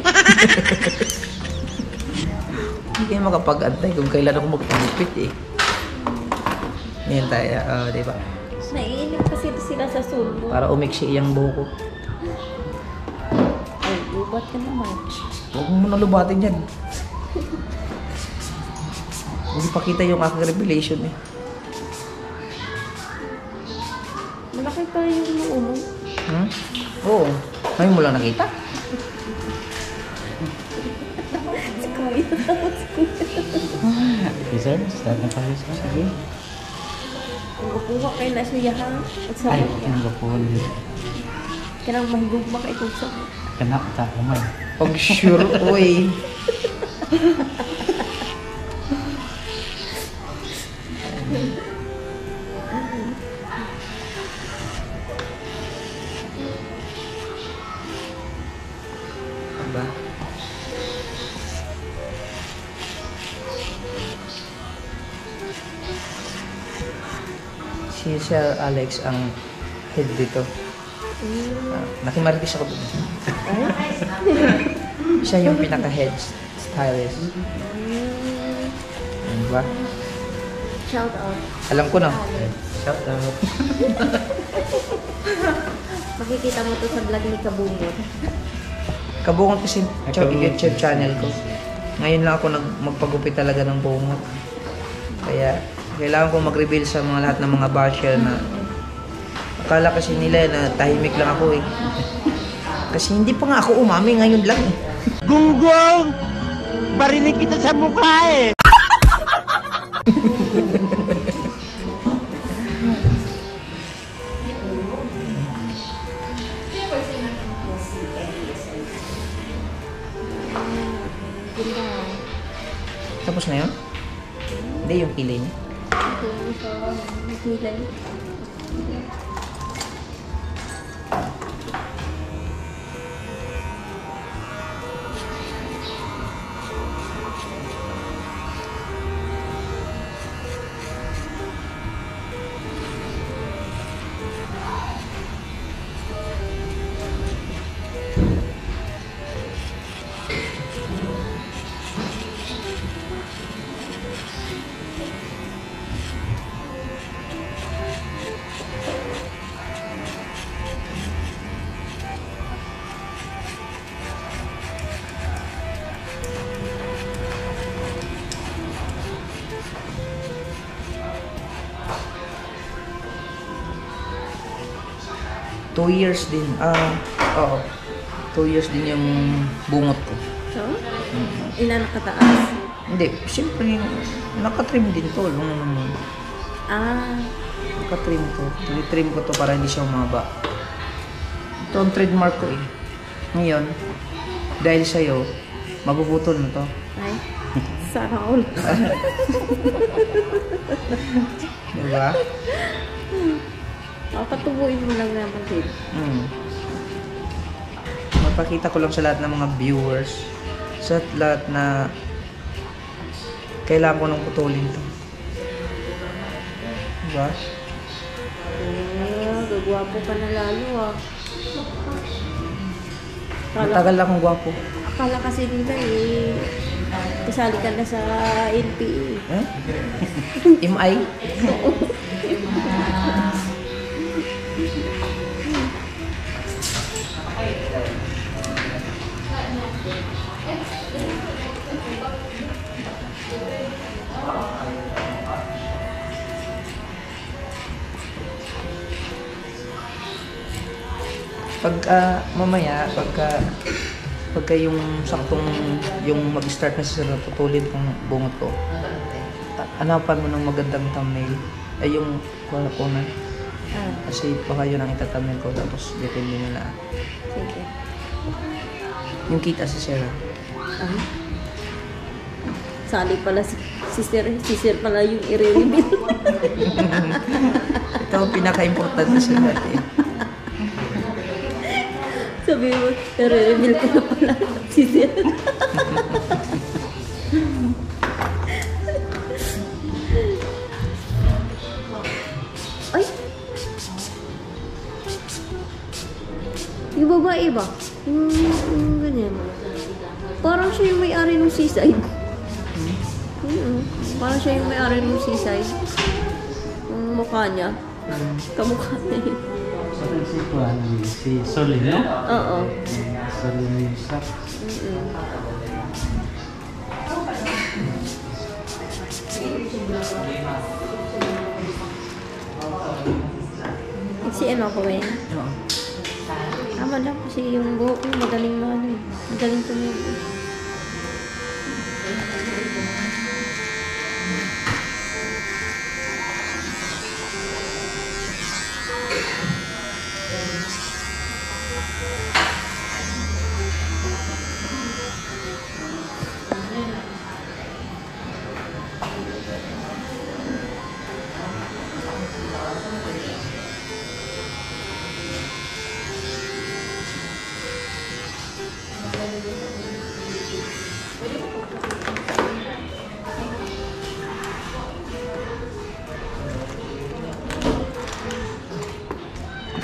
[SPEAKER 1] Hindi kayo makapag-antay kung kailan ako magpagupit eh. Yan tayo, diba?
[SPEAKER 2] Naiinip kasi sila sa sulbo.
[SPEAKER 1] Para umiksi yung buho ko.
[SPEAKER 2] Ay, lubat ka naman.
[SPEAKER 1] Huwag mo na lubatin yan. Hindi pa kita yung aking revelation eh.
[SPEAKER 2] Malaki pa yung ulo.
[SPEAKER 1] Oo. Ngayon mo lang nakita?
[SPEAKER 2] Si Kuya.
[SPEAKER 3] Sir, start na tayo sir. Sige.
[SPEAKER 2] Ang kukuha kayo na siya ha. At sa
[SPEAKER 3] Ay,
[SPEAKER 2] kanya.
[SPEAKER 3] ang gapon.
[SPEAKER 2] Kailang mahigugma kayo kung sa.
[SPEAKER 3] Kanak ta, umay.
[SPEAKER 1] Pag sure ko eh. Diba? Si Sir Alex ang head dito. Nakimaritis ako dun. Siya yung pinaka-head stylist. Diba?
[SPEAKER 2] Shout out.
[SPEAKER 1] Alam ko na. Shout out.
[SPEAKER 2] Makikita mo to sa vlog ni Kabungot.
[SPEAKER 1] Kabungot kasi YouTube channel ko. Ngayon lang ako magpagupit talaga ng bungot. Kaya kailangan ko mag-reveal sa mga lahat ng mga basher na Akala kasi nila na tahimik lang ako eh. Kasi hindi pa nga ako umami, ngayon lang eh.
[SPEAKER 6] Gunggong! Barinig kita sa mukha eh!
[SPEAKER 1] Tapos na yun? Hindi yung kilay niya.
[SPEAKER 2] Kilay.
[SPEAKER 1] 2 years din. Oo. 2 years din yung bungot ko.
[SPEAKER 2] So, ilan nakataas?
[SPEAKER 1] Hindi, siyempre nakatrim din to. Nakatrim to. Tinitrim ko to para hindi siya umaba. Ito ang trademark ko eh. Ngayon, dahil sa'yo, mabubutol na to.
[SPEAKER 2] Ay, sana all.
[SPEAKER 1] Diba?
[SPEAKER 2] Patubuin mo lang naman din.
[SPEAKER 1] Mapakita ko lang sa lahat ng mga viewers, sa lahat na kailangan ko nang putulin to. Diba?
[SPEAKER 2] Gagwapo ka na lalo ah.
[SPEAKER 1] Matagal akong gwapo.
[SPEAKER 2] Akala kasi nila eh, kasali ka na sa NPA.
[SPEAKER 1] Eh? MI? Mamaya, pagka yung saktong, yung mag-start na siya na putulin kung bungot ko, hanapan mo ng magandang thumbnail, ay yung kunan. Kasi baka yun ang itatamil ko, tapos depende nila.
[SPEAKER 2] Sige.
[SPEAKER 1] Yung kita si Sarah.
[SPEAKER 2] Sali pala si Sir pala yung i-reveal.
[SPEAKER 1] Ito ang pinaka-importante sa natin.
[SPEAKER 2] Sabi mo, i-reveal ko na pala si Sir. Ay! Yung babae ba? Yung ganyan. Parang siya yung may-ari ng seaside. Parang siya yung may-ari ng seaside. Yung mukha niya. Kamukha niya yun.
[SPEAKER 6] Si Solino?
[SPEAKER 2] Oo.
[SPEAKER 6] Solino yung shop.
[SPEAKER 2] Si ano ko eh.
[SPEAKER 1] Oo.
[SPEAKER 2] Tama lang kasi yung buhok ko madaling madaling tumingin.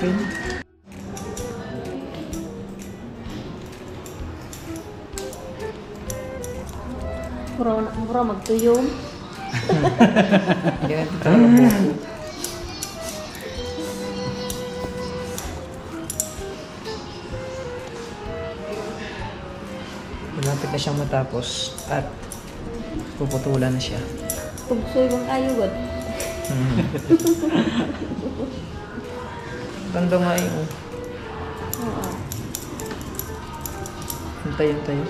[SPEAKER 1] Okay.
[SPEAKER 2] Puro magtuyong.
[SPEAKER 1] Yan. Buhok. Malapit na siyang matapos at puputulan na siya.
[SPEAKER 2] Pugsoy bang kayo gud.
[SPEAKER 1] Ganda nga eh. Oh.
[SPEAKER 2] Oo.
[SPEAKER 1] Hintayin tayo.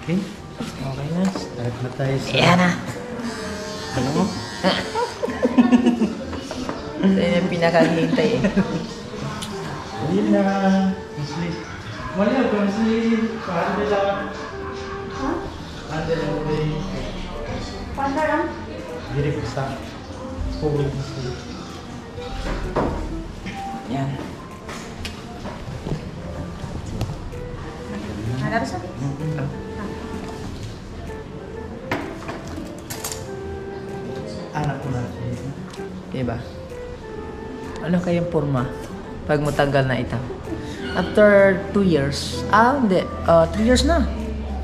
[SPEAKER 6] Okay. Okay na. Start na tayo sa...
[SPEAKER 1] Ayan na.
[SPEAKER 6] Ano mo?
[SPEAKER 1] Ito yung pinakahihintay eh.
[SPEAKER 6] Hindi na. Wala ba? Kasi paano nila? Ha? Ano lang ba yung...
[SPEAKER 2] Paano lang?
[SPEAKER 6] Diri ko sa... Forward na sila.
[SPEAKER 1] Yan.
[SPEAKER 2] Hanap sa
[SPEAKER 6] Anak ko na.
[SPEAKER 1] Diba? Ano kayang forma pag matanggal na ito? After 2 years. Hindi. 3 years na.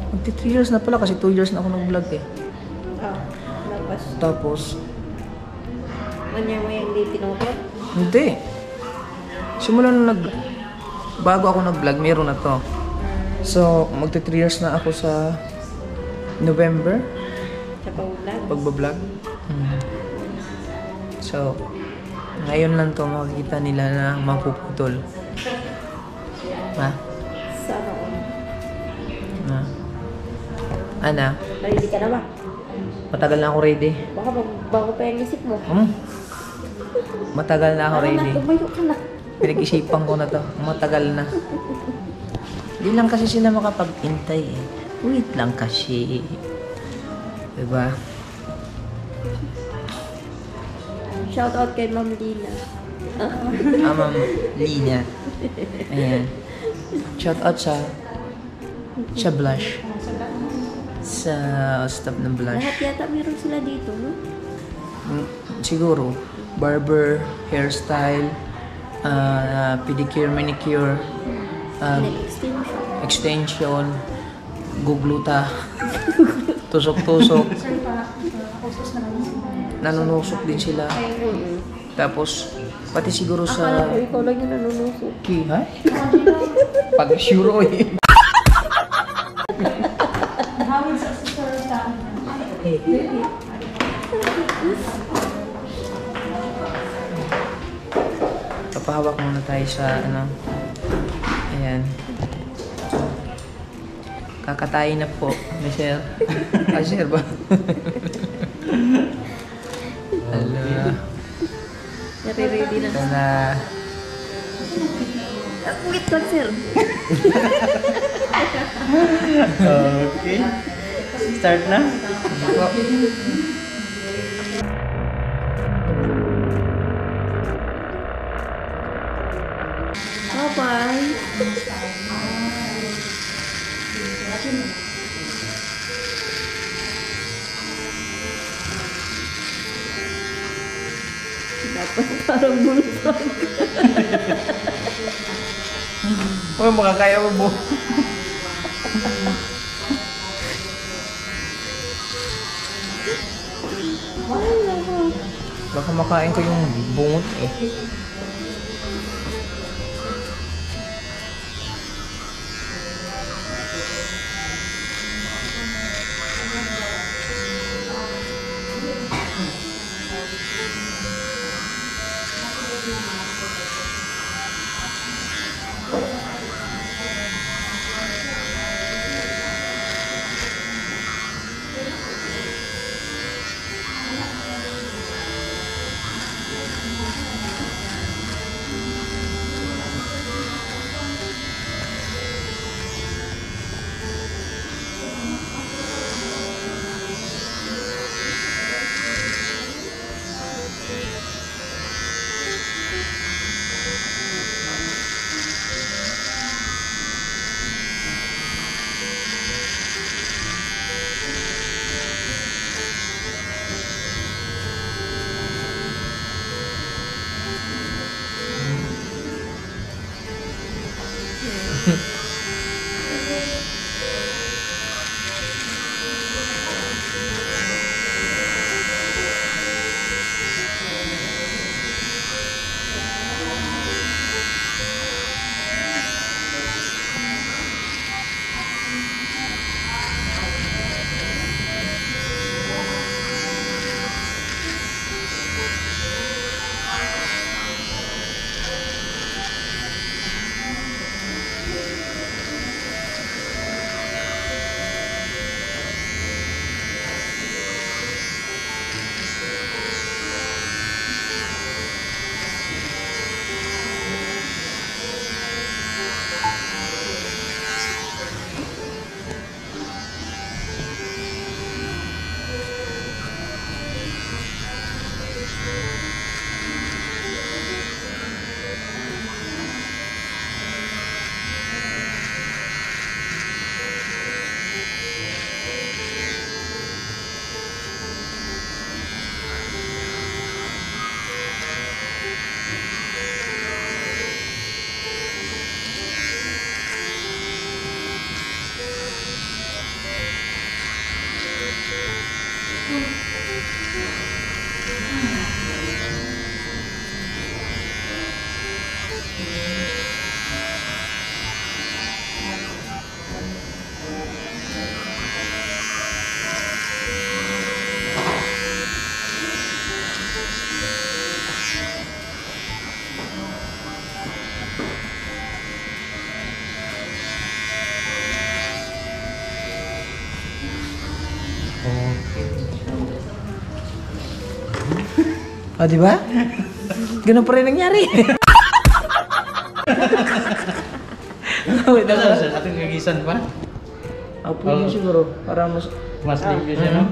[SPEAKER 1] Magti 3 years na pala kasi 2 years na ako nag-vlog eh.
[SPEAKER 2] Oh, labas.
[SPEAKER 1] Tapos,
[SPEAKER 2] Manya mo yung di pinukot?
[SPEAKER 1] hindi. Simula nung bago ako nag-vlog, meron na to. So, magti 3 years na ako sa November,
[SPEAKER 2] Sa paulan?
[SPEAKER 1] pagbablog. So, ngayon lang to makikita nila na mapuputol. Ha?
[SPEAKER 2] Sana all.
[SPEAKER 1] Na? Ana?
[SPEAKER 2] Ready ka na ba?
[SPEAKER 1] Matagal na ako ready.
[SPEAKER 2] Baka bago pa yung isip mo.
[SPEAKER 1] Matagal na ako ready.
[SPEAKER 2] Tumayo ka na.
[SPEAKER 1] Pinag-isipan ko na to. Matagal na. Hindi lang kasi sila makapag-intay eh. Wait lang kasi. Diba?
[SPEAKER 2] Shout out kay Ma'am Lina.
[SPEAKER 1] Ma'am Lina. Ayan. Shout out sa Blush. Sa staff ng Blush.
[SPEAKER 2] Lahat yata meron sila dito, no?
[SPEAKER 1] Siguro. Barber, hairstyle, pedicure, manicure,
[SPEAKER 2] Extension.
[SPEAKER 1] extension, gugluta, tusok-tusok. Nanunusok din sila. Tapos, pati siguro
[SPEAKER 2] Akala
[SPEAKER 1] sa...
[SPEAKER 2] ko ikaw lang yung nanunusok.
[SPEAKER 1] Ha? Pag sure eh. Papahawak muna tayo sa ano. Ayan. Kakatayin na po, Michelle. Sir ba? Hala.
[SPEAKER 2] Nare-ready na.
[SPEAKER 1] Hala.
[SPEAKER 2] Wait lang, sir.
[SPEAKER 6] Okay. Start na.
[SPEAKER 2] Bye-bye. Dapat parang bulldog.
[SPEAKER 1] Uy, makakaya mo mo. Baka makain ko yung bungot eh. Ah, di ba? Ganun pa rin nangyari. Wait,
[SPEAKER 6] Ano sa ating kagisan pa?
[SPEAKER 1] Ah, pwede siguro. Para mas...
[SPEAKER 6] Mas limpyo siya, no?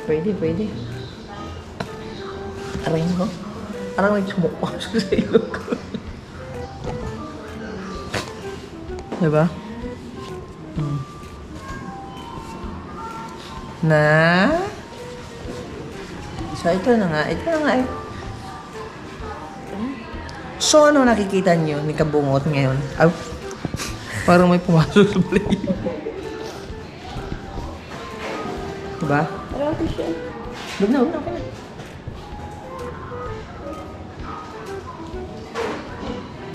[SPEAKER 1] Pwede, pwede. Aray mo. Parang may sumukwa sa ilog ko. Diba? Na? So, ito na nga. Ito na nga eh. So, ano nakikita niyo ni Kabungot ngayon? Ah, parang may pumasok sa play. Diba?
[SPEAKER 2] Parang siya.
[SPEAKER 1] Huwag na, huwag na. Okay na.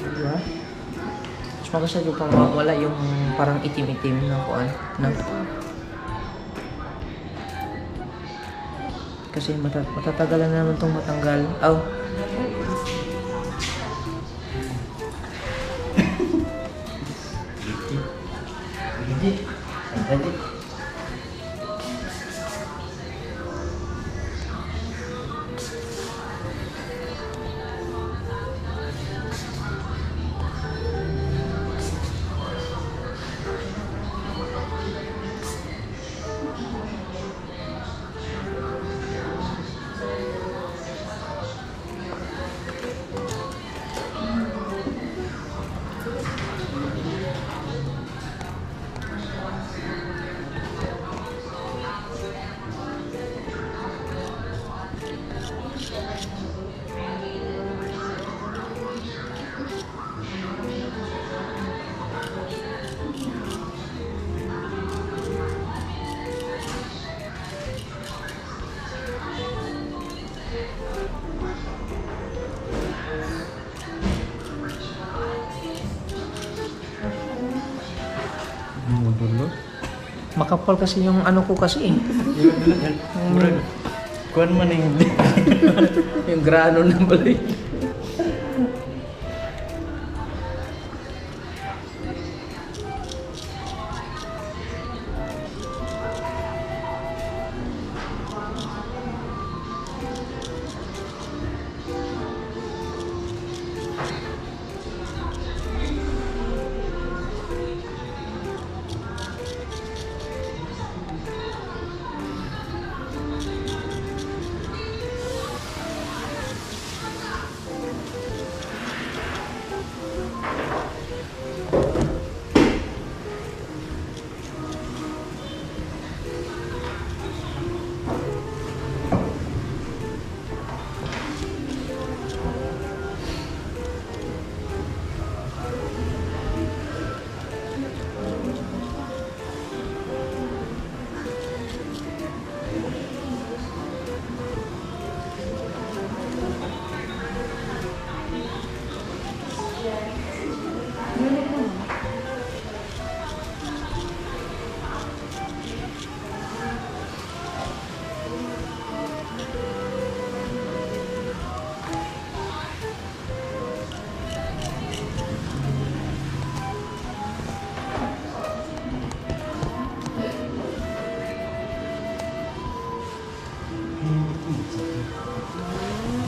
[SPEAKER 1] Diba? Mas maganda yung pang wala yung parang itim-itim na kuan. Na. Kasi matatagalan na naman itong matanggal. Aw.
[SPEAKER 6] Hindi.
[SPEAKER 1] Makapal kasi yung ano ko kasi eh.
[SPEAKER 6] Kuan man yung
[SPEAKER 1] Yung grano ng balay.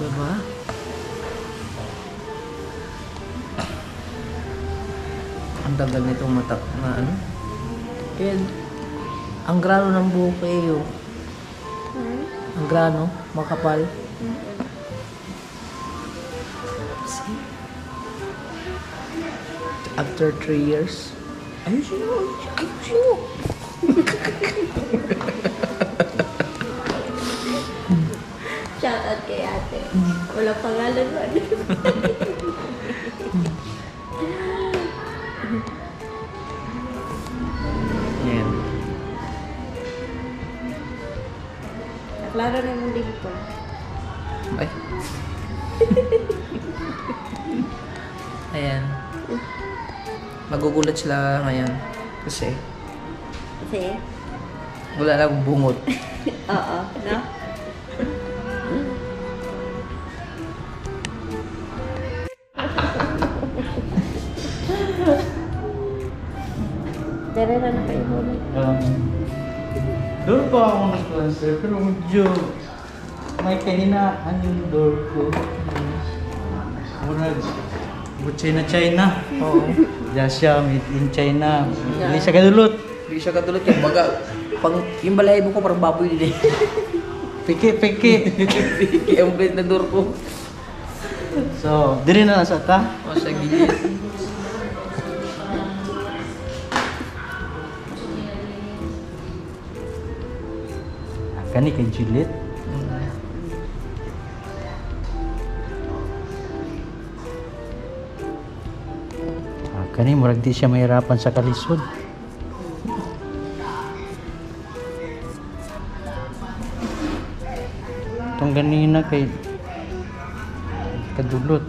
[SPEAKER 1] Diba? Ang tagal nitong mata na ano. Kaya ang grano ng buhok kayo. Ang grano, makapal. See? After 3 years. Ayusin mo. Ayusin mo.
[SPEAKER 2] Shoutout kay ate. Wala pangalan mo.
[SPEAKER 1] Yan.
[SPEAKER 2] Naklaro na yung lingkod.
[SPEAKER 1] Ay. Ayan. Magugulat sila ngayon. Kasi
[SPEAKER 2] Kasi,
[SPEAKER 1] wala lang bungot.
[SPEAKER 2] oo, no? Dere na na kayo muna.
[SPEAKER 6] Door pa ako nag-answer, pero medyo may kahinaan yung door ko. Murag, China.
[SPEAKER 1] Oo.
[SPEAKER 6] Diyan siya, made in China. Hindi siya kadulot.
[SPEAKER 1] Hindi siya katulad yung baga. Pang, yung balahibo ko parang baboy din eh.
[SPEAKER 6] Piki.
[SPEAKER 1] Kaya ang bait na door ko.
[SPEAKER 6] So, diri na lang sa ta.
[SPEAKER 1] O sa gilid.
[SPEAKER 6] Kani kay Juliet. Kani murag di siya mahirapan sa kalisod. Itong ganina kay kadulot.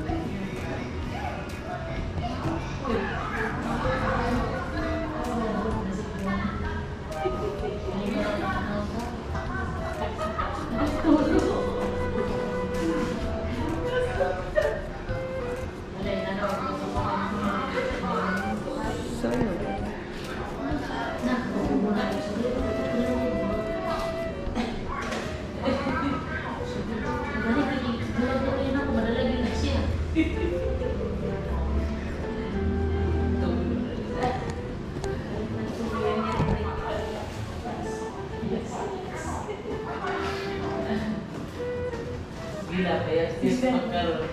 [SPEAKER 1] Gila, kaya still magkaroon.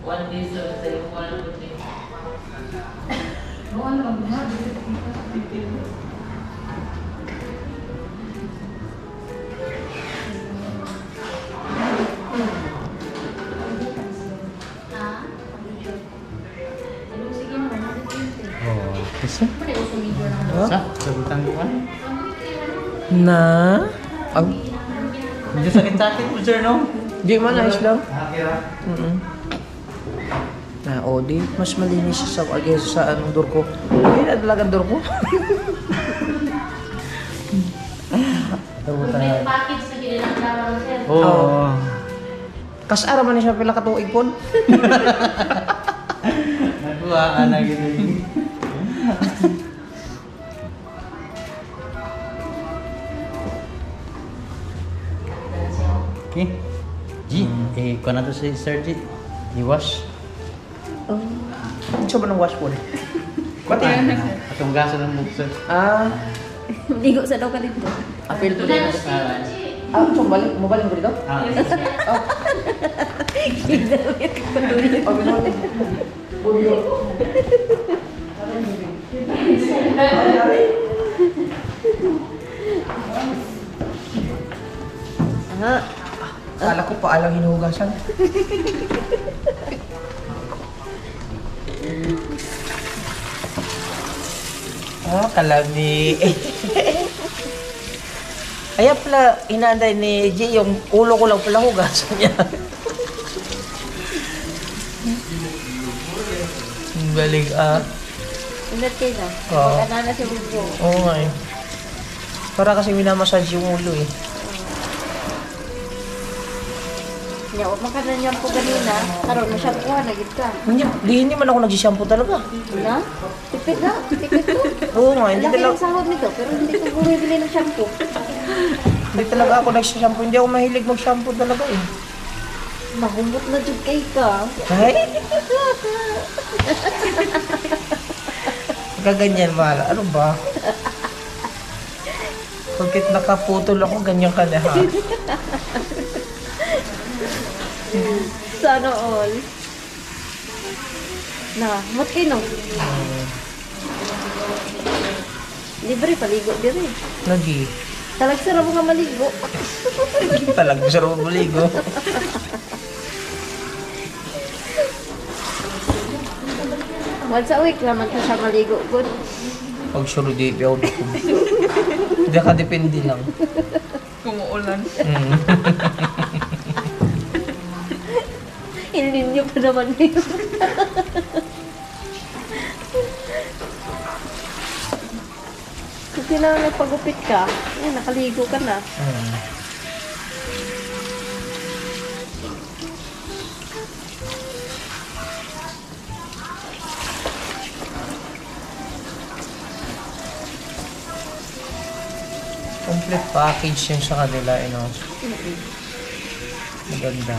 [SPEAKER 1] One day sa yung one good day.
[SPEAKER 6] Oh, isa? Sa? Sagutan ko ka?
[SPEAKER 1] Na? Ang...
[SPEAKER 6] Medyo sakit-sakit po, sir, no?
[SPEAKER 1] Di man, ayos lang.
[SPEAKER 6] Nakakira.
[SPEAKER 1] Na, o di, mas malinis siya sa against sa anong door ko. Hindi na talagang door ko.
[SPEAKER 6] Sagutan na.
[SPEAKER 4] Package na ginagawa mo, sir.
[SPEAKER 6] Oo.
[SPEAKER 1] Kasara man niya pila katuig po.
[SPEAKER 6] Nakuha ka na gini. Okay. G, kuha na to si Sir G. I-wash.
[SPEAKER 1] Siya ba ng wash po? Pati yan.
[SPEAKER 6] Atong gasa ng buksan.
[SPEAKER 1] Ah,
[SPEAKER 2] Ligo sa daw ka dito.
[SPEAKER 1] apel to din. Ah, so balik, mo balik ko dito?
[SPEAKER 6] Ah,
[SPEAKER 1] Oh. Oh, binalik.
[SPEAKER 2] Ah,
[SPEAKER 1] Kala ko pa alang hinuhugasan. Ah, kalami. Kaya pala, inaanday ni G, yung ulo ko lang pala hugasan niya. Ang galing ah.
[SPEAKER 2] inat kayo na.
[SPEAKER 1] Oo.
[SPEAKER 2] Magkanana si Bugo.
[SPEAKER 1] Oo nga eh. Para kasi minamassage yung ulo eh.
[SPEAKER 2] Nya, wag makanan niya po ganina. Karon mo siya kuha na gid ka.
[SPEAKER 1] Hindi man ako nagsishampoo talaga.
[SPEAKER 2] Na? Tipid na. Tipid ko.
[SPEAKER 1] Oo nga, hindi
[SPEAKER 2] Laki
[SPEAKER 1] talaga,
[SPEAKER 2] ng sahod nito, pero hindi ko bumibili ng shampoo.
[SPEAKER 1] hindi talaga ako nagsishampoo. Hindi ako mahilig mag-shampoo talaga eh.
[SPEAKER 2] Mahumot na jud kay ka.
[SPEAKER 1] Ay! Kaganyan, mahal. Ano ba? Pagkit nakaputol ako, ganyan ka na ha.
[SPEAKER 2] Sana all. Na, mat kayo no? Libre, paligo din eh.
[SPEAKER 1] Lagi.
[SPEAKER 2] Talag sarap nga maligo.
[SPEAKER 1] Lagi talaga sa roon maligo.
[SPEAKER 2] Once a week naman ka siya maligo. Good.
[SPEAKER 1] Pag sure di, piyaw ko. Hindi ka depende lang. Kung ulan.
[SPEAKER 2] Inlinyo pa naman yun. Kasi na nagpagupit ka, yan, nakaligo ka na.
[SPEAKER 1] Complete package yun sa kanila, you know. Maganda.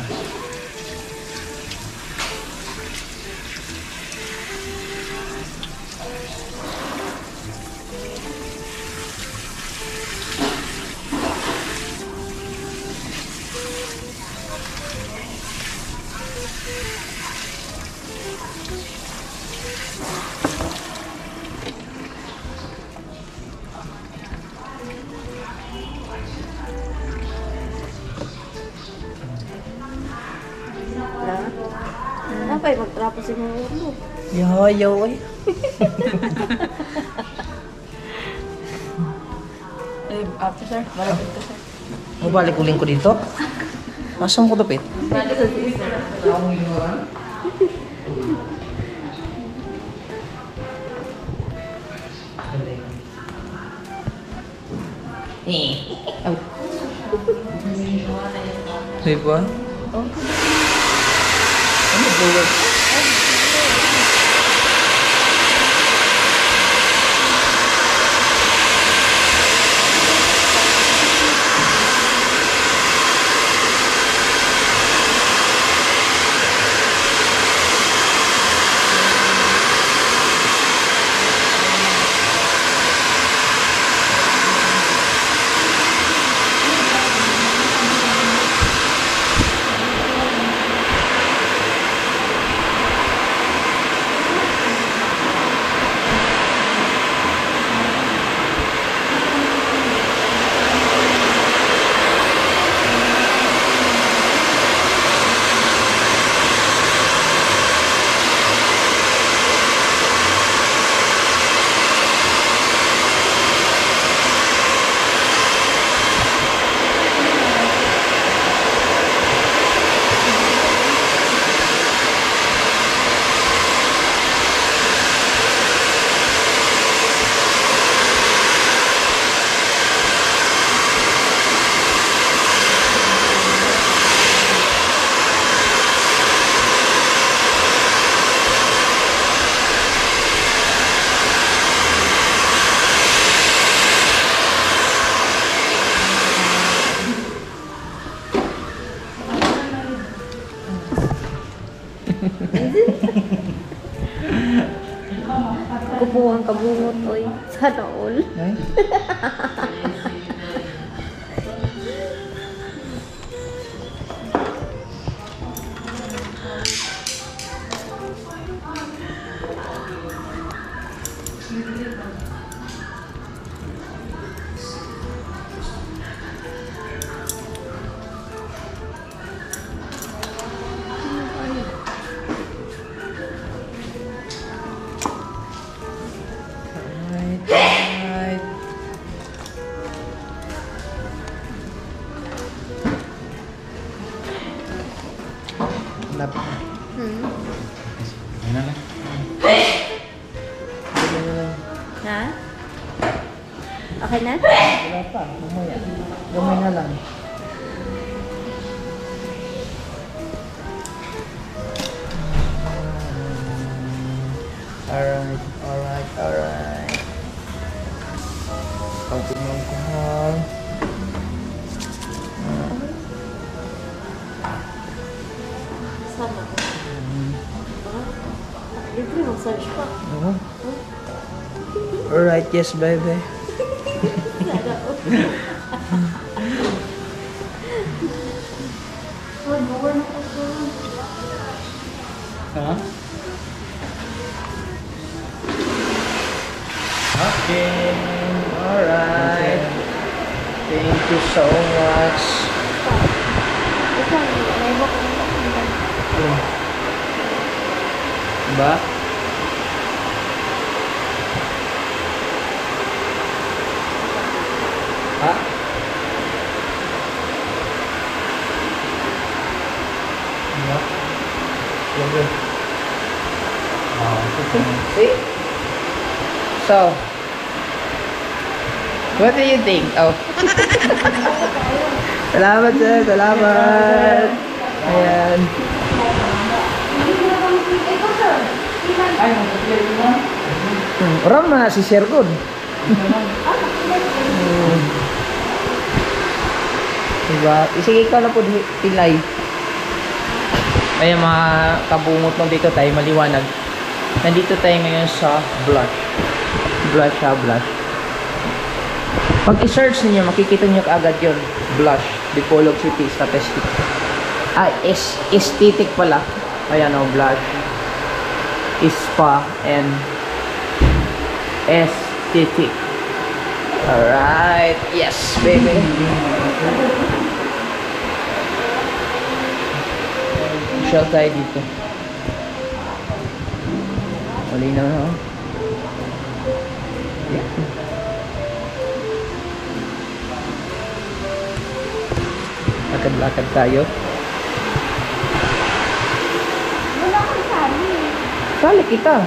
[SPEAKER 2] Napay, magtrapos yung mga ulo.
[SPEAKER 1] Yaw, ay.
[SPEAKER 3] After sir, malapit ka sir.
[SPEAKER 1] Mabalik uling ko dito. Asam ko dapit? Diba? Ano ba?
[SPEAKER 2] Kubuhang kabungot, oy. Sana all.
[SPEAKER 1] Ay? Right. Lapit na.
[SPEAKER 6] Ayun na lang.
[SPEAKER 2] Ha? Okay na?
[SPEAKER 1] Wala pa, mamaya. Gamay na lang. Alright. Konti mo alcohol.
[SPEAKER 2] Sana. Libre, massage pa.
[SPEAKER 1] Alright, yes, baby.
[SPEAKER 2] Sana all.
[SPEAKER 6] Ha?
[SPEAKER 1] Okay. Alright. Thank you so much.
[SPEAKER 2] Ikaw, may mo kung
[SPEAKER 1] Ba? Ha? So, what do you think? Oh. Salamat sir, salamat. Ayan. Orang na si Sir Good. Diba? Sige ikaw na po tilay. Ayan mga kabungot mo dito tayo, maliwanag. Nandito tayo ngayon sa blush. Blush siya, blush. Pag i-search niyo makikita niyo kaagad yun. Blush. Dipolog City Statistic. Aesthetic pala. Ayan o, blush. Spa and aesthetic. Alright. Yes, baby. Shell tayo dito. Malinaw na. Yeah. Lakad-lakad tayo.
[SPEAKER 2] Wala akong sali.
[SPEAKER 1] Sali kita.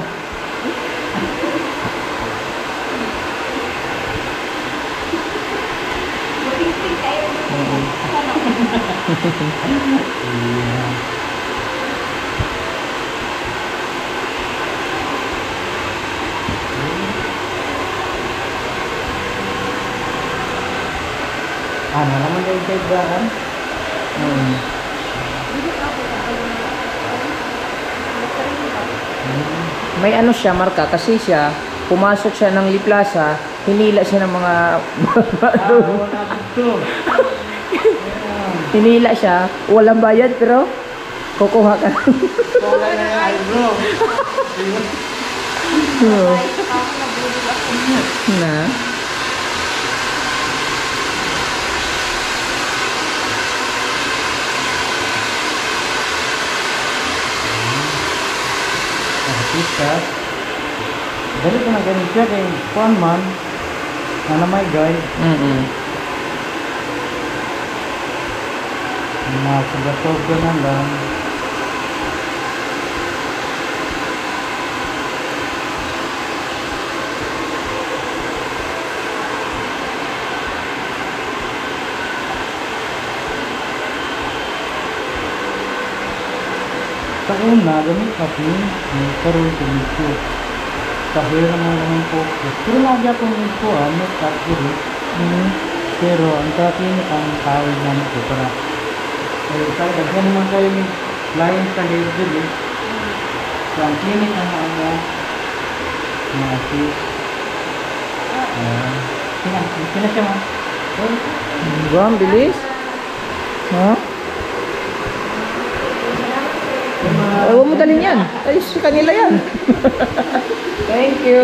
[SPEAKER 2] Mapitig kayo.
[SPEAKER 1] Ano naman yung kaibahan? May ano siya, marka, kasi siya, pumasok siya ng Liplaza, hinila siya ng mga hinila siya, walang bayad pero kukuha ka. Na?
[SPEAKER 6] Artista. Dali ko na ganun siya kay Juan man. Ano may guide. Nakagatog ko na lang. Sa una, gamit ako karoon ko. Kahit naman po. Pero lagi akong info, make-up dito. Pero ang takinig ang tawag namin ko para daghan naman kayo yung client sa dito. So ang clinic ang mga assist. Sina siya ma?
[SPEAKER 1] Diba, ang bilis? Ha? Ay, huwag mo dalhin yan. Ay, sa kanila yan. Thank you.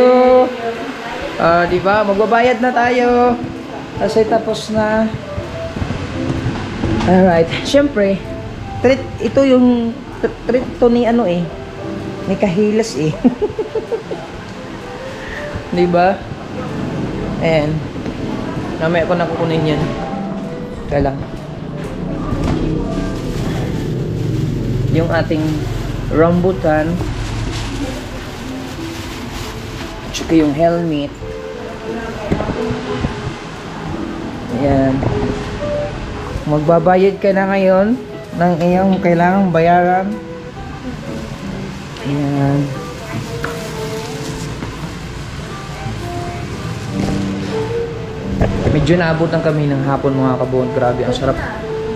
[SPEAKER 1] Diba, magbabayad na tayo. Kasi tapos na. Alright. Siyempre, treat, ito yung treat to ni ano eh. Ni Kahilas eh. Diba? Ayan. Namaya ko nakukunin yan. Kaya lang. Yung ating rambutan. Tsaka yung helmet. Ayan. Magbabayad ka na ngayon ng iyong kailangang bayaran. Ayan. Medyo naabutan kami ng hapon mga kabuon. Grabe, ang sarap.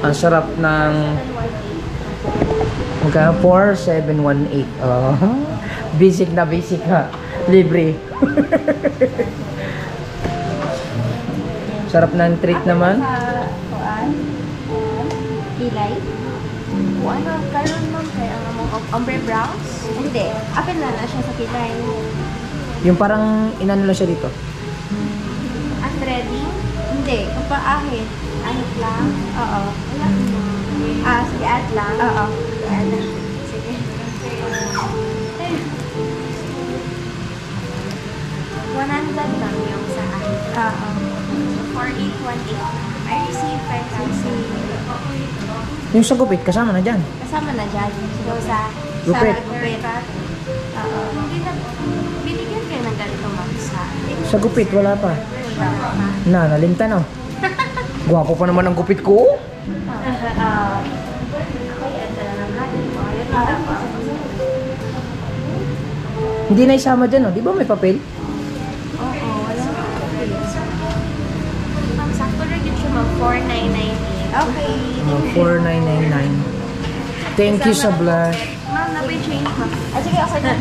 [SPEAKER 1] Ang sarap ng magkano? 4718. Oh. Basic na basic ha. Libre. Sarap ng treat naman.
[SPEAKER 2] Kilay. Ano, karon ma'am, kaya ang among ombre brows? Hindi. Apil na siya sa kilay.
[SPEAKER 1] Yung parang inano lang siya dito.
[SPEAKER 2] At threading? Hindi. Kapaahit. Ahit lang? Oo. Sige, add lang? Oo. Add lang. Sige. 100 lang yung sa ahit. Oo. 4818. I received 5,000.
[SPEAKER 1] Yung sa gupit, kasama na dyan.
[SPEAKER 2] Kasama na dyan. So, sa
[SPEAKER 1] Gupit.
[SPEAKER 2] Gupit. Oo. Hindi na, binigyan kayo ng ganito ma'am sa
[SPEAKER 1] Sa gupit, wala pa. Nalinta no. Gwapo pa naman ang gupit ko. Hindi na isama dyan, oh. Di ba may papel?
[SPEAKER 2] Oo, wala pa. Ma'am, sakto rin yun siya, ma'am. 4,998. Okay.
[SPEAKER 1] 4999. Thank you sa blush.
[SPEAKER 2] Ma'am, na-pay change, ma'am. Sige, okay na.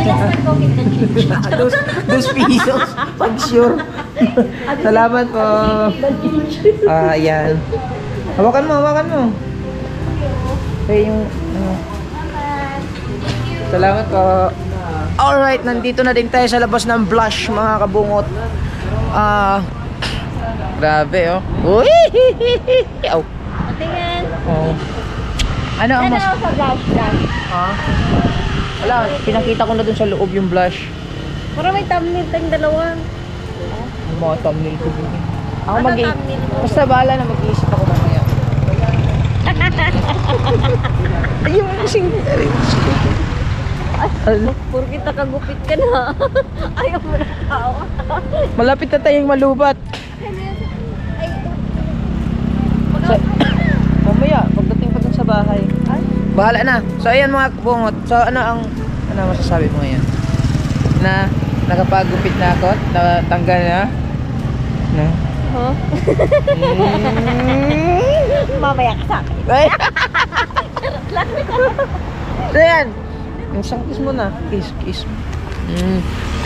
[SPEAKER 2] Last ko kita change.
[SPEAKER 1] Dos pesos. Pag sure. Salamat po. Ayan. Hawakan mo, hawakan mo. Okay, yung... Salamat po. Alright, nandito na din tayo sa labas ng blush, mga kabungot. Grabe, oh. Uy! Ow.
[SPEAKER 2] Tingin.
[SPEAKER 1] Oh. Ano ang mas...
[SPEAKER 2] Sa blush.
[SPEAKER 1] Ha? Wala, pinakita ko na dun sa loob yung blush.
[SPEAKER 2] Para may thumbnail tayong dalawa.
[SPEAKER 1] Yung mga thumbnail ko din. Ako
[SPEAKER 2] Ano
[SPEAKER 1] mag-
[SPEAKER 2] thumbnail mo?
[SPEAKER 1] Basta bahala na, mag-iisip ako mamaya. Yung sing...
[SPEAKER 2] Puro kita kagupit ka na. Ayaw mo na tao.
[SPEAKER 1] Malapit na tayong malubat.
[SPEAKER 2] Ay,
[SPEAKER 1] Mamaya, pagdating pa dun sa bahay. Bahala na. So ayan mga bungot. So ano masasabi mo ngayon? Na nakapagupit na ako? Natanggal na? Na?
[SPEAKER 2] huh? Mamaya ka sa akin.
[SPEAKER 1] Ay! So ayan. Isang kiss mo na. Kiss.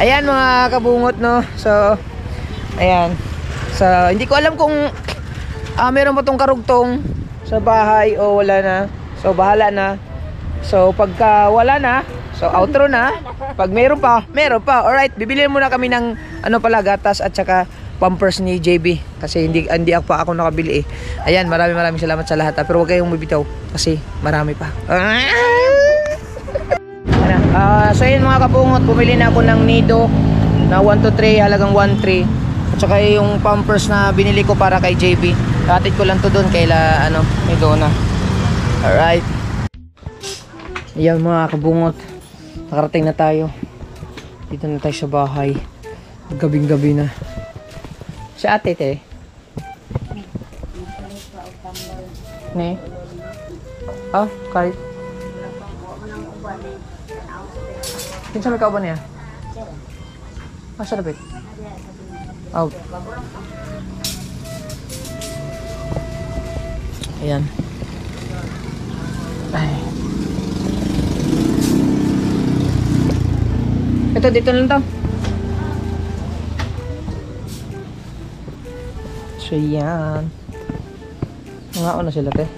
[SPEAKER 1] Ayan mga kabungot, no? So, ayan. So, hindi ko alam kung meron pa tong karugtong sa bahay o wala na. So, bahala na. So, pagka wala na, so outro na. Pag meron pa. Alright, bibili muna kami ng gatas at saka pampers ni JB. Kasi hindi ako nakabili eh. Ayan, maraming salamat sa lahat. Pero huwag kayong mabitaw kasi marami pa. So yun mga kabungot, bumili na ako ng Nido na 1 to 3, halagang 1.3. At saka yung pampers na binili ko para kay JB. Hatid ko lang to doon kay Midona. Alright. Ayan mga kabungot, nakarating na tayo. Dito na tayo sa bahay. Gabing-gabi na. Si ate, te. Ne? Kahit. Kinsa may kauban niya? Sa lapit? Out. Ayan. Ay. Ito, dito lang to. So, yan. Mga na sila, te.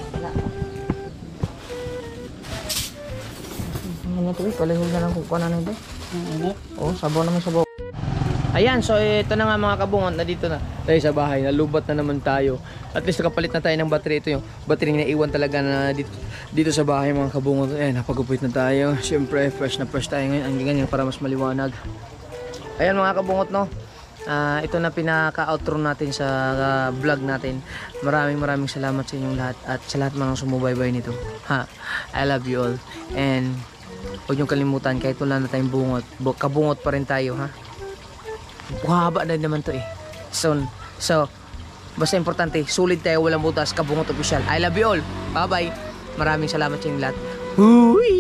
[SPEAKER 1] Ano to, palihog na lang kukuha na nito. Oo, sabaw naman sabaw. Ayan, so ito na nga mga kabungot, na dito na tayo sa bahay, nalubat na naman tayo. At least nakapalit na tayo ng battery. Ito yung battery na iwan talaga na dito sa bahay mga kabungot. Ayan, napagupit na tayo. Siyempre, fresh na fresh tayo ngayon. Ang ganyan para mas maliwanag. Ayan mga kabungot, no. Ito na pinaka-outro natin sa vlog natin. Maraming salamat sa inyong lahat at sa lahat mga sumubaybay nito. I love you all. And huwag niyong kalimutan, kahit wala na tayong bungot, kabungot pa rin tayo, ha? Haba na naman to eh. So, basta importante, sulit tayo, walang butas, kabungot official. I love you all. Bye-bye. Maraming salamat sa inyong lahat. Hui!